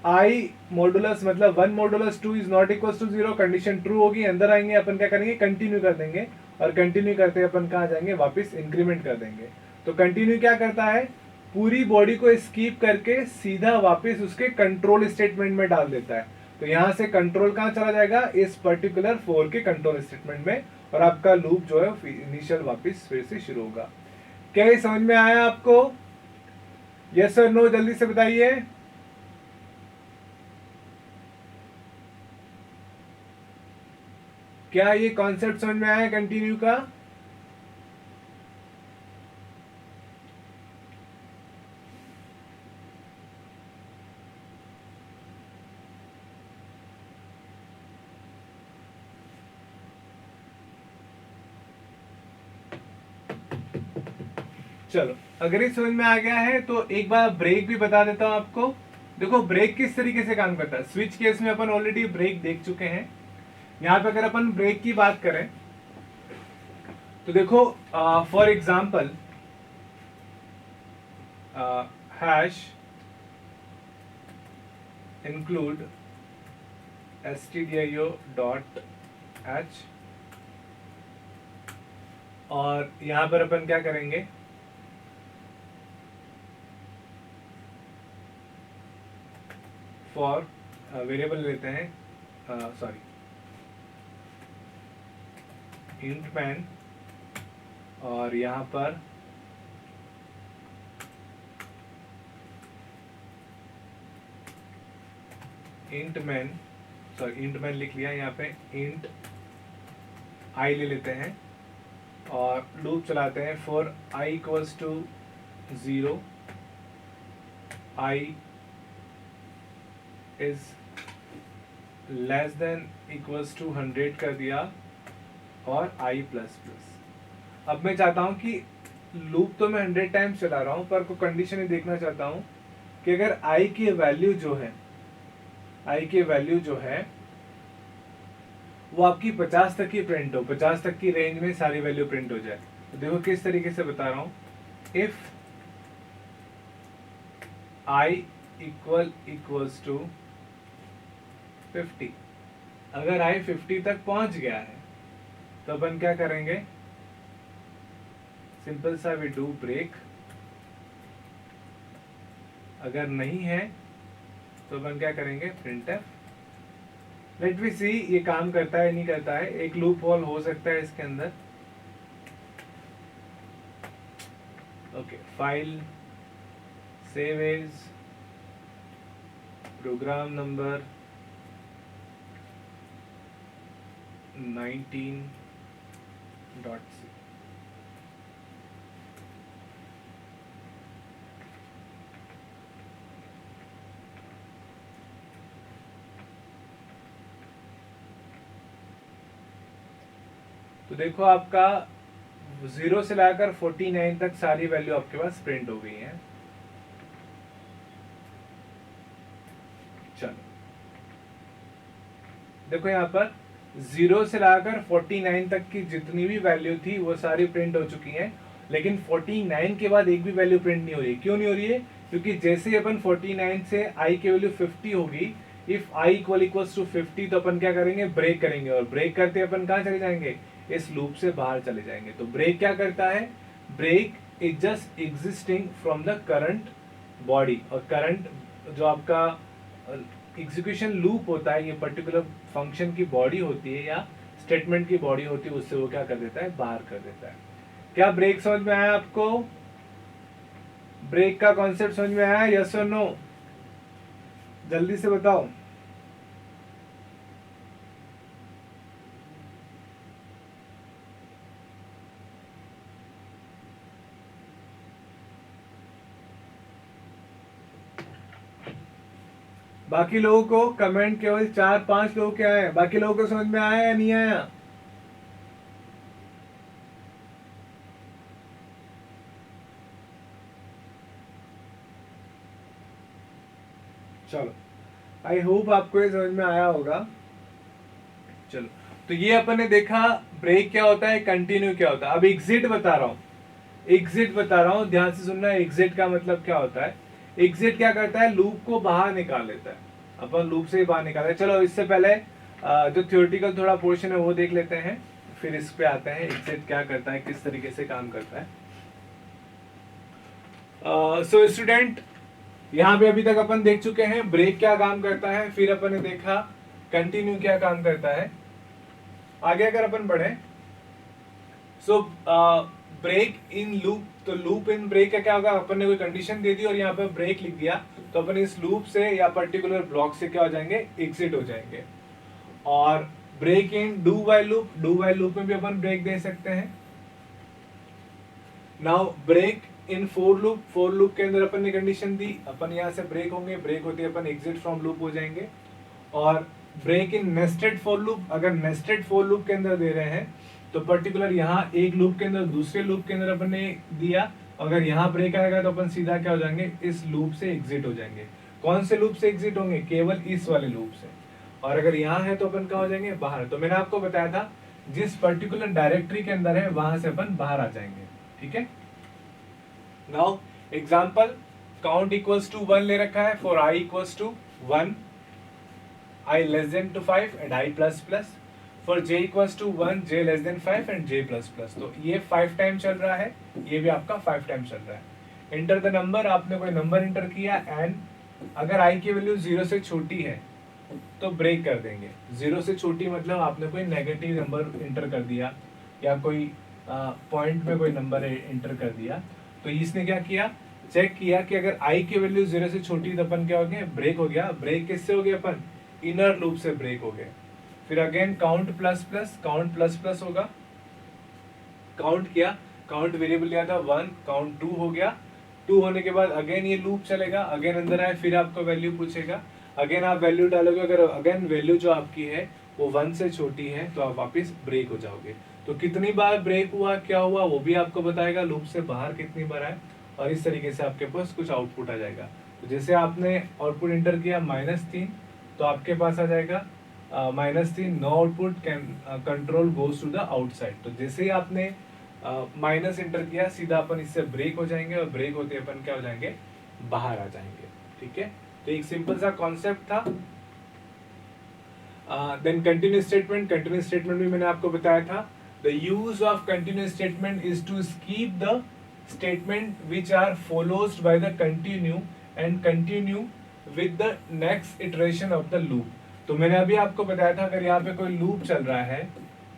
आई मॉडुलस मतलब 1 modulus 2 is not equal to 0, condition true होगी, अंदर आएंगे, अपन क्या करेंगे, कंटिन्यू कर देंगे, और कंटिन्यू करते अपन कहाँ जाएंगे, वापस इंक्रीमेंट कर देंगे। तो कंटिन्यू क्या करता है, पूरी बॉडी को स्कीप करके सीधा वापस उसके कंट्रोल स्टेटमेंट में डाल देता है। तो यहाँ से कंट्रोल कहाँ चला जाएगा, इस पर्टिकुलर 4 के कंट्रोल स्टेटमेंट में, और आपका लूप जो है इनिशियल वापस फिर से शुरू होगा। क्या ये समझ में आया आपको? यस और नो जल्दी से बताइए। क्या ये कॉन्सेप्ट समझ में आया कंटिन्यू का? चलो, अगर ये समझ में आ गया है तो एक बार ब्रेक भी बता देता हूं आपको। देखो ब्रेक किस तरीके से काम करता है, स्विच केस में अपन ऑलरेडी ब्रेक देख चुके हैं। यहाँ पे अगर अपन ब्रेक की बात करें तो देखो for example hash include stdio.h, और यहां पर अपन क्या करेंगे, फॉर वेरिएबल लेते हैं, सॉरी इंट मैन, और यहां पर int man, sorry int man लिख लिया, यहाँ पे इंट आई ले लेते हैं और लूप चलाते हैं for i equals to 0, i is less than equals to 100 कर दिया, और i प्लस प्लस। अब मैं चाहता हूं कि लूप तो मैं 100 टाइम्स चला रहा हूं, पर को कंडीशन ही देखना चाहता हूं कि अगर आई की वैल्यू जो है, आई की वैल्यू जो है वो आपकी 50 तक की प्रिंट हो, 50 तक की रेंज में सारी वैल्यू प्रिंट हो जाए। तो देखो किस तरीके से बता रहा हूं, इफ आई इक्वल्स टू 50, अगर आई 50 तक पहुंच गया है तो अपन क्या करेंगे, सिंपल सा वी डू ब्रेक। अगर नहीं है तो अपन क्या करेंगे, प्रिंटफ। लेट वी सी ये काम करता है नहीं करता है, एक लूप होल हो सकता है इसके अंदर। Okay, file, save as, program number 19.c। तो देखो आपका 0 से लाकर 49 तक सारी वैल्यू आपके पास प्रिंट हो गई है। चलो देखो यहाँ पर 0 से लाकर 49 तक की जितनी भी वैल्यू थी वो सारी प्रिंट हो चुकी हैं, लेकिन 49 के बाद एक भी वैल्यू प्रिंट नहीं हो रही। क्यों नहीं हो रही है? क्योंकि जैसे ही अपन 49 से i की वैल्यू 50 होगी, इफ i इक्वल्स टू 50, तो अपन क्या करेंगे, ब्रेक करेंगे, और ब्रेक करते अपन कहाँ चले जाएंगे, इस लूप से बाहर चले जाएंगे। तो ब्रेक क्या करता है, break is just existing from the current body, और करंट जो आपका एग्जीक्यूशन लूप होता है, ये पर्टिकुलर फंक्शन की बॉडी होती है या स्टेटमेंट की बॉडी होती है, उससे वो क्या कर देता है, बाहर कर देता है। क्या ब्रेक समझ में आया आपको? ब्रेक का कॉन्सेप्ट समझ में आया, यस और नो? जल्दी से बताओ। बाकी लोगों को कमेंट केवल 4-5 लोग क्या है, बाकी लोगों को समझ में आया या नहीं आया? चलो, आई होप आपको ये समझ में आया होगा। चलो, तो ये अपन ने देखा ब्रेक क्या होता है, कंटिन्यू क्या होता है। अब एग्जिट बता रहा हूं, एग्जिट बता रहा हूं, ध्यान से सुनना। एग्जिट का मतलब क्या होता है, एग्जिट क्या करता है, लूप को बाहर निकाल लेता है। अपन लूप से ही बाहर निकालते हैं। चलो इससे पहले जो थ्योरेटिकल थोड़ा पोर्शन है वो देख लेते हैं, फिर इस पे आते हैं एग्जिट क्या करता है, किस तरीके से काम करता है। सो स्टूडेंट, यहाँ पे अभी तक अपन देख चुके हैं ब्रेक क्या काम करता है, फिर अपन ने देखा कंटिन्यू क्या काम करता है। आगे अगर अपन बढ़े, सो ब्रेक इन लूप, तो लूप इन ब्रेक का क्या होगा, अपन ने कोई कंडीशन दे दी और यहाँ पे ब्रेक लिख दिया, तो अपन इस लूप से या पर्टिकुलर ब्लॉक से क्या हो जाएंगे, एग्जिट हो जाएंगे। और break in do while loop, do while loop में भी अपन ब्रेक दे सकते हैं। Now break in for loop, for loop के अंदर अपन ने कंडीशन दी, अपन यहाँ से ब्रेक होंगे, ब्रेक होते अपन एग्जिट फ्रॉम लूप हो जाएंगे। और break in nested for loop, अगर नेस्टेड फोर लूप के अंदर दे रहे हैं तो पर्टिकुलर यहाँ एक लूप के अंदर दूसरे लूप के अंदर अपन ने दिया, अगर यहाँ ब्रेक आएगा तो अपन सीधा क्या हो जाएंगे, इस लूप से एग्जिट हो जाएंगे। कौन से लूप से एग्जिट होंगे, केवल इस वाले लूप से। और अगर यहाँ है तो अपन कहाँ हो जाएंगे, बाहर। तो मैंने आपको बताया था जिस पर्टिकुलर डायरेक्टरी के अंदर है वहां से अपन बाहर आ जाएंगे, ठीक है। Now example, count equals to 1 ले रखा है for i equals to 1, i less than to 5 and i plus plus, for j equals to 1, j less than 5 and j plus plus. तो ये 5 टाइम चल रहा है, ये भी आपका 5 टाइम चल रहा है। एंटर द नंबर, आपने कोई नंबर एंटर किया, एंड अगर i की वैल्यू 0 से छोटी है तो ब्रेक कर देंगे। 0 से छोटी मतलब आपने कोई नेगेटिव नंबर एंटर कर दिया या कोई पॉइंट में कोई नंबर एंटर कर दिया, तो इसने क्या किया, चेक किया कि अगर i की वैल्यू 0 से छोटी तो अपन क्या हो गया, ब्रेक हो गया। ब्रेक किससे हो गया, अपन इनर लूप से ब्रेक हो गए। फिर again count plus plus, count plus plus होगा, काउंट किया, काउंट वेरिएबल लिया था 1, काउंट 2 हो गया। 2 होने के बाद अगेन ये लूप चलेगा, अगेन अंदर आए, फिर आपको वैल्यू पूछेगा, अगेन आप वैल्यू डालोगे। अगर अगेन वैल्यू जो आपकी है वो 1 से छोटी है तो आप वापस ब्रेक हो जाओगे। तो कितनी बार ब्रेक हुआ, क्या हुआ, वो भी आपको बताएगा, लूप से बाहर कितनी बार आए, और इस तरीके से आपके पास कुछ आउटपुट आ जाएगा। तो जैसे आपने आउटपुट एंटर किया -3, तो आपके पास आ जाएगा -3, no output, can control goes to the outside. तो जैसे ही आपने माइनस एंटर किया, सीधा अपन इससे ब्रेक हो जाएंगे, और ब्रेक होते अपन क्या हो जाएंगे, बाहर आ जाएंगे। ठीक है, तो एक सिंपल सा कॉन्सेप्ट था। Then continuous statement, continuous statement भी मैंने आपको बताया था। The use of continuous statement is to skip the statement which are followed by the continue and continue with the next iteration of the loop. तो मैंने अभी आपको बताया था, अगर यहाँ पे कोई लूप चल रहा है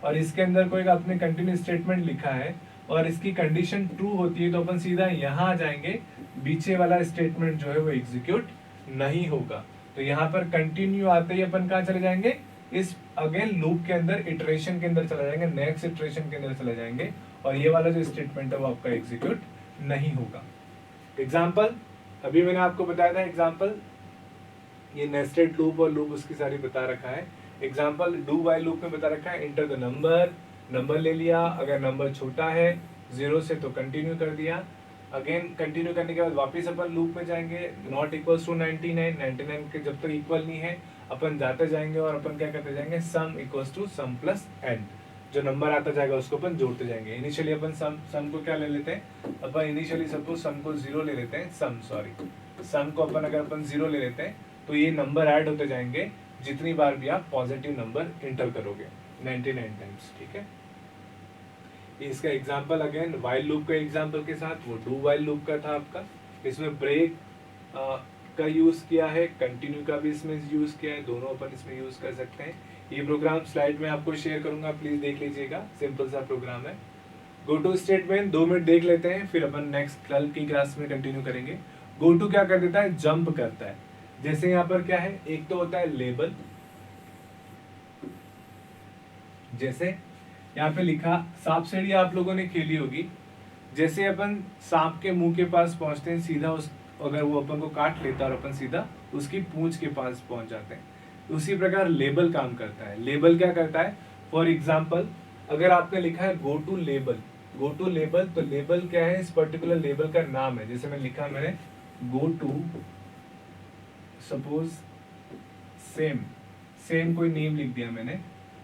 और इसके अंदर कोई आपने कंटिन्यूस स्टेटमेंट लिखा है और इसकी कंडीशन ट्रू होती है, तो अपन सीधा यहाँ आ जाएंगे, पीछे वाला स्टेटमेंट जो है वो एग्जीक्यूट नहीं होगा। तो यहाँ पर कंटिन्यू आते ही अपन कहाँ चले जाएंगे, इस अगेन लूप के अंदर इटरेशन के अंदर चले जाएंगे, नेक्स्ट इटरेशन के अंदर चले जाएंगे, और ये वाला जो स्टेटमेंट है वो आपका एग्जीक्यूट नहीं होगा। एग्जाम्पल अभी मैंने आपको बताया था, एग्जाम्पल ये नेस्टेड लूप और लूप उसकी सारी बता रखा है। एग्जाम्पल डू वाइल लूप में बता रखा है, इंटर द नंबर ले लिया, अगर नंबर छोटा है 0 से तो कंटिन्यू कर दिया, अगेन कंटिन्यू करने के बाद वापस अपन लूप में जाएंगे, नॉट इक्वल्स टू 99 के जब तक इक्वल नहीं है अपन जाते जाएंगे, और अपन क्या करते जाएंगे, sum equals to sum plus N, जो नंबर आता जाएगा उसको अपन जोड़ते जाएंगे। इनिशियली अपन सम को क्या ले लेते हैं, अपन इनिशियली सपोज सम को 0 ले लेते हैं, सम को अपन अगर अपन 0 ले लेते हैं तो ये नंबर ऐड होते जाएंगे जितनी बार भी आप पॉजिटिव नंबर इंटर करोगे, 99 टाइम्स। ठीक है, इसका एग्जांपल अगेन वाइल लूप का एग्जांपल के साथ, वो डू वाइल लूप का था आपका, इसमें ब्रेक का यूज किया है, कंटिन्यू का भी इसमें यूज किया है, दोनों अपन इसमें यूज कर सकते हैं। ये प्रोग्राम स्लाइड में आपको शेयर करूंगा, प्लीज देख लीजिएगा, सिंपल सा प्रोग्राम है। गो टू स्टेटमेंट 2 मिनट देख लेते हैं, फिर अपन नेक्स्ट कल की क्लास में कंटिन्यू करेंगे। गो टू क्या कर देता है, जंप करता है। जैसे यहाँ पर क्या है, एक तो होता है लेबल, जैसे यहाँ पे लिखा सांप सीढ़ी आप लोगों ने खेली होगी, जैसे अपन सांप के मुंह के पास पहुंचते हैं, सीधा उस अगर वो अपन को काट लेता है और अपन सीधा उसकी पूंछ के पास पहुंच जाते हैं, उसी प्रकार लेबल काम करता है। लेबल क्या करता है, फॉर एग्जाम्पल अगर आपने लिखा है गो टू लेबल, तो लेबल क्या है, इस पर्टिकुलर लेबल का नाम है। जैसे मैंने लिखा, मैंने गो टू सपोज सेम कोई नेम लिख दिया मैंने,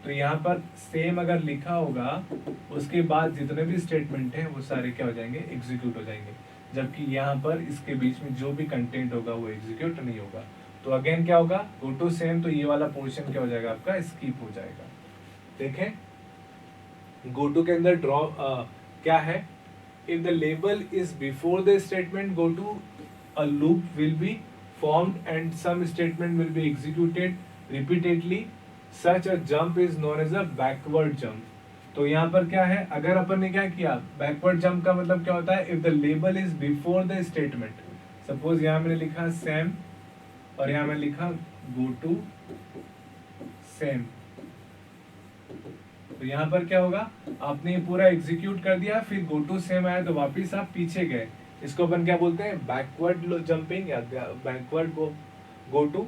तो यहाँ पर सेम अगर लिखा होगा, उसके बाद जितने भी स्टेटमेंट हैं वो सारे क्या हो जाएंगे, एग्जीक्यूट हो जाएंगे, जबकि यहाँ पर इसके बीच में जो भी कंटेंट होगा वो एग्जीक्यूट नहीं होगा। तो अगेन क्या होगा, गो टू सेम, तो ये वाला पोर्शन क्या हो जाएगा आपका, स्किप हो जाएगा। देखें गो टू के अंदर ड्रॉ क्या है, if the label is before the statement go to, a loop will be formed and some statement will be executed repeatedly, such a jump is known as a backward jump। तो यहाँ पर क्या है, अगर अपन ने क्या किया, बैकवर्ड जंप का मतलब क्या होता है, if the label is before the statement, suppose यहाँ मैंने लिखा सेम और यहाँ मैंने लिखा गो टू सेम, तो यहाँ पर क्या होगा, आपने ये पूरा एग्जीक्यूट कर दिया, फिर गो टू सेम आया तो वापिस आप पीछे गए, इसको अपन क्या बोलते हैं, बैकवर्ड जंपिंग या बैकवर्ड गो टू।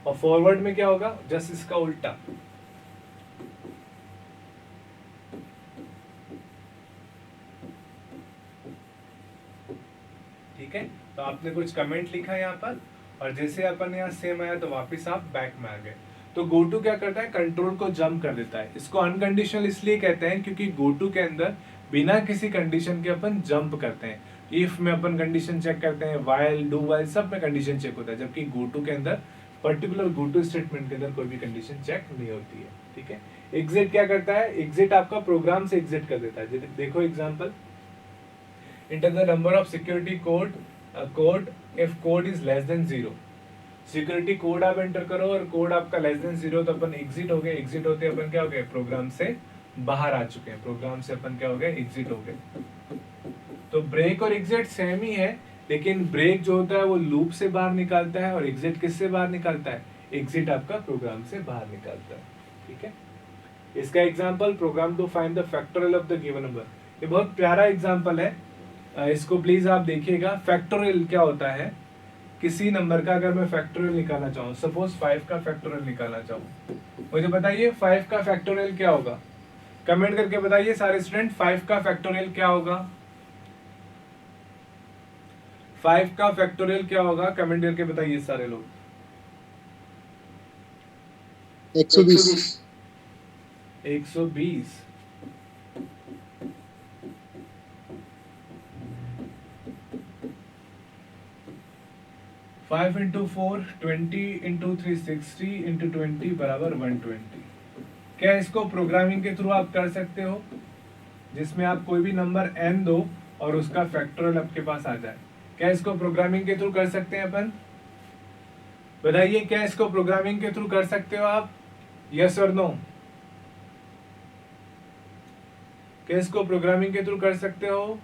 और फॉरवर्ड में क्या होगा, जस्ट इसका उल्टा। ठीक है, तो आपने कुछ कमेंट लिखा यहाँ पर, और जैसे अपन यहाँ सेम आया तो वापस आप बैक में आ गए। तो गो टू क्या करता है, कंट्रोल को जंप कर देता है। इसको अनकंडीशनल इसलिए कहते हैं क्योंकि गो टू के अंदर बिना किसी कंडीशन के अपन जंप करते हैं। इफ में अपन कंडीशन चेक करते हैं, वाइल डू वाइल सब में कंडीशन चेक होता है, जबकि गो टू के अंदर पर्टिकुलर गो टू स्टेटमेंट के अंदर कोई भी कंडीशन चेक नहीं होती है। ठीक है, एग्जिट क्या करता है, एग्जिट आपका प्रोग्राम से एग्जिट कर देता है। देखो example, enter the number of security code if code is less then 0। Security code आप एंटर करो और कोड आपका लेस देन 0, तो अपन एग्जिट हो गए। एग्जिट होते अपन क्या हो गए, प्रोग्राम से बाहर आ चुके हैं, प्रोग्राम से अपन क्या हो गए, एग्जिट हो गए। तो ब्रेक और एग्जिट सेम ही है, लेकिन ब्रेक जो होता है वो लूप से बाहर निकालता है और एग्जिट किससे बाहर निकालता है, एग्जिट आपका प्रोग्राम से बाहर निकालता है। ठीक है, इसका example program to find the factorial of the given number, ये बहुत प्यारा एग्जांपल है, इसको प्लीज आप देखिएगा। फैक्टोरियल क्या होता है, किसी नंबर का अगर मैं फैक्टोरियल निकालना चाहूँ, सपोज 5 का फैक्टोरियल निकालना चाहूँ, मुझे बताइए 5 का फैक्टोरियल क्या होगा? कमेंट करके बताइए सारे स्टूडेंट 5 का फैक्टोरियल क्या होगा? 5 का फैक्टोरियल क्या होगा? कमेंट करके बताइए सारे लोग। 120 120। फाइव इंटू 4 20 इंटू 360 इंटू 20 बराबर 120। क्या इसको प्रोग्रामिंग के थ्रू आप कर सकते हो, जिसमें आप कोई भी नंबर n दो और उसका फैक्टोरियल आपके पास आ जाए? क्या इसको प्रोग्रामिंग के थ्रू कर सकते हैं अपन? बताइए, क्या इसको प्रोग्रामिंग के थ्रू कर सकते हो आप? यस और नो? क्या इसको प्रोग्रामिंग के थ्रू कर सकते हो?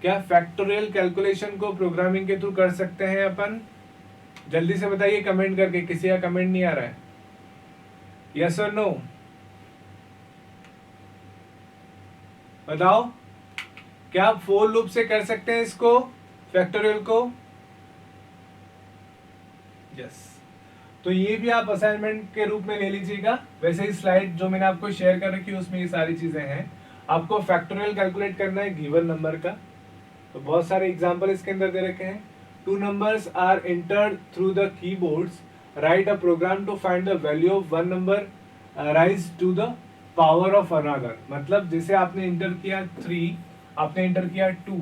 क्या फैक्टोरियल कैलकुलेशन को प्रोग्रामिंग के थ्रू कर सकते हैं अपन? जल्दी से बताइए कमेंट करके, किसी का कमेंट नहीं आ रहा है। यस और नो? बताओ, क्या आप फोर लूप से कर सकते हैं इसको, फैक्टोरियल को? यस। तो ये भी आप असाइनमेंट के रूप में ले लीजिएगा। वैसे ही स्लाइड जो मैंने आपको शेयर कर रखी है उसमें ये सारी चीजें हैं। आपको फैक्टोरियल कैलकुलेट करना है गिवन नंबर का। तो बहुत सारे एग्जांपल इसके अंदर दे रखे हैं। Two numbers are entered through the keyboards, write a program to find the value of one number rise to the power of another. मतलब जैसे आपने इंटर किया 3, आपने इंटर किया 2,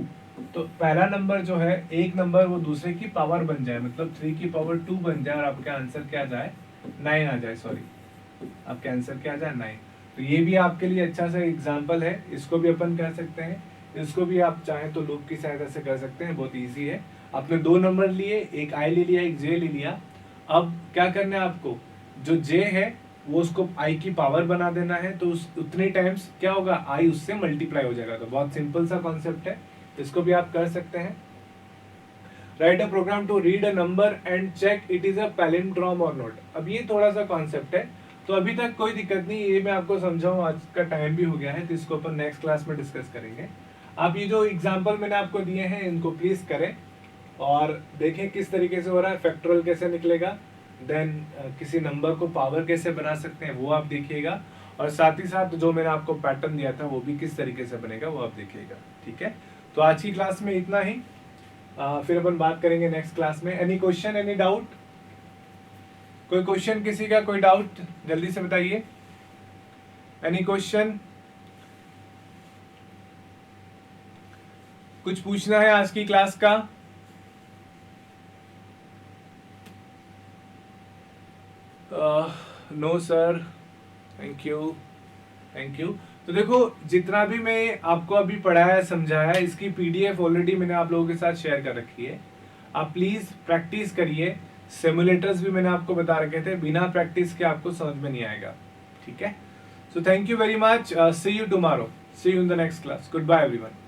तो पहला नंबर जो है, एक नंबर वो दूसरे की पावर बन जाए, मतलब 3 की पावर 2 बन जाए और आपका आंसर क्या जाए, 9 आ जाए। सॉरी, आपका आंसर क्या जाए, 9। तो ये भी आपके लिए अच्छा सा एग्जांपल है। इसको भी अपन कह सकते हैं, इसको भी आप चाहें तो लूप की सहायता से कर सकते हैं। बहुत इजी है। आपने दो नंबर लिए, एक आई ले लिया, एक जे ले लिया। अब क्या करना है आपको, जो जे है वो उसको आई की पावर बना देना है, तो उस उतने टाइम्स क्या होगा, आई उससे मल्टीप्लाई हो जाएगा। तो बहुत सिंपल सा कॉन्सेप्ट है, इसको भी आप कर सकते हैं। Write a program to read a number and check it is a palindrome और नॉट। अब ये थोड़ा सा कॉन्सेप्ट है, तो अभी तक कोई दिक्कत नहीं, ये मैं आपको समझाऊं, आज का टाइम भी हो गया है, तो इसको अपन नेक्स्ट क्लास में डिस्कस करेंगे। आप ये जो एग्जाम्पल मैंने आपको दिए हैं इनको प्लीज करें और देखें किस तरीके से हो रहा है, फैक्टोरियल कैसे निकलेगा, देन किसी नंबर को पावर कैसे बना सकते हैं वो आप देखिएगा, और साथ ही साथ जो मैंने आपको पैटर्न दिया था वो भी किस तरीके से बनेगा वो आप देखिएगा। ठीक है, तो आज की क्लास में इतना ही। फिर अपन बात करेंगे नेक्स्ट क्लास में। Any question, any doubt? कोई क्वेश्चन किसी का, कोई डाउट जल्दी से बताइए। एनी क्वेश्चन, कुछ पूछना है आज की क्लास का? No sir, thank you, thank you. तो देखो, जितना भी मैं आपको अभी पढ़ाया समझाया, इसकी पीडीएफ ऑलरेडी मैंने आप लोगों के साथ शेयर कर रखी है। आप प्लीज प्रैक्टिस करिए। सिमुलेटर्स भी मैंने आपको बता रखे थे, बिना प्रैक्टिस के आपको समझ में नहीं आएगा। ठीक है, so thank you very much, see you tomorrow, see you in the next class, goodbye everyone.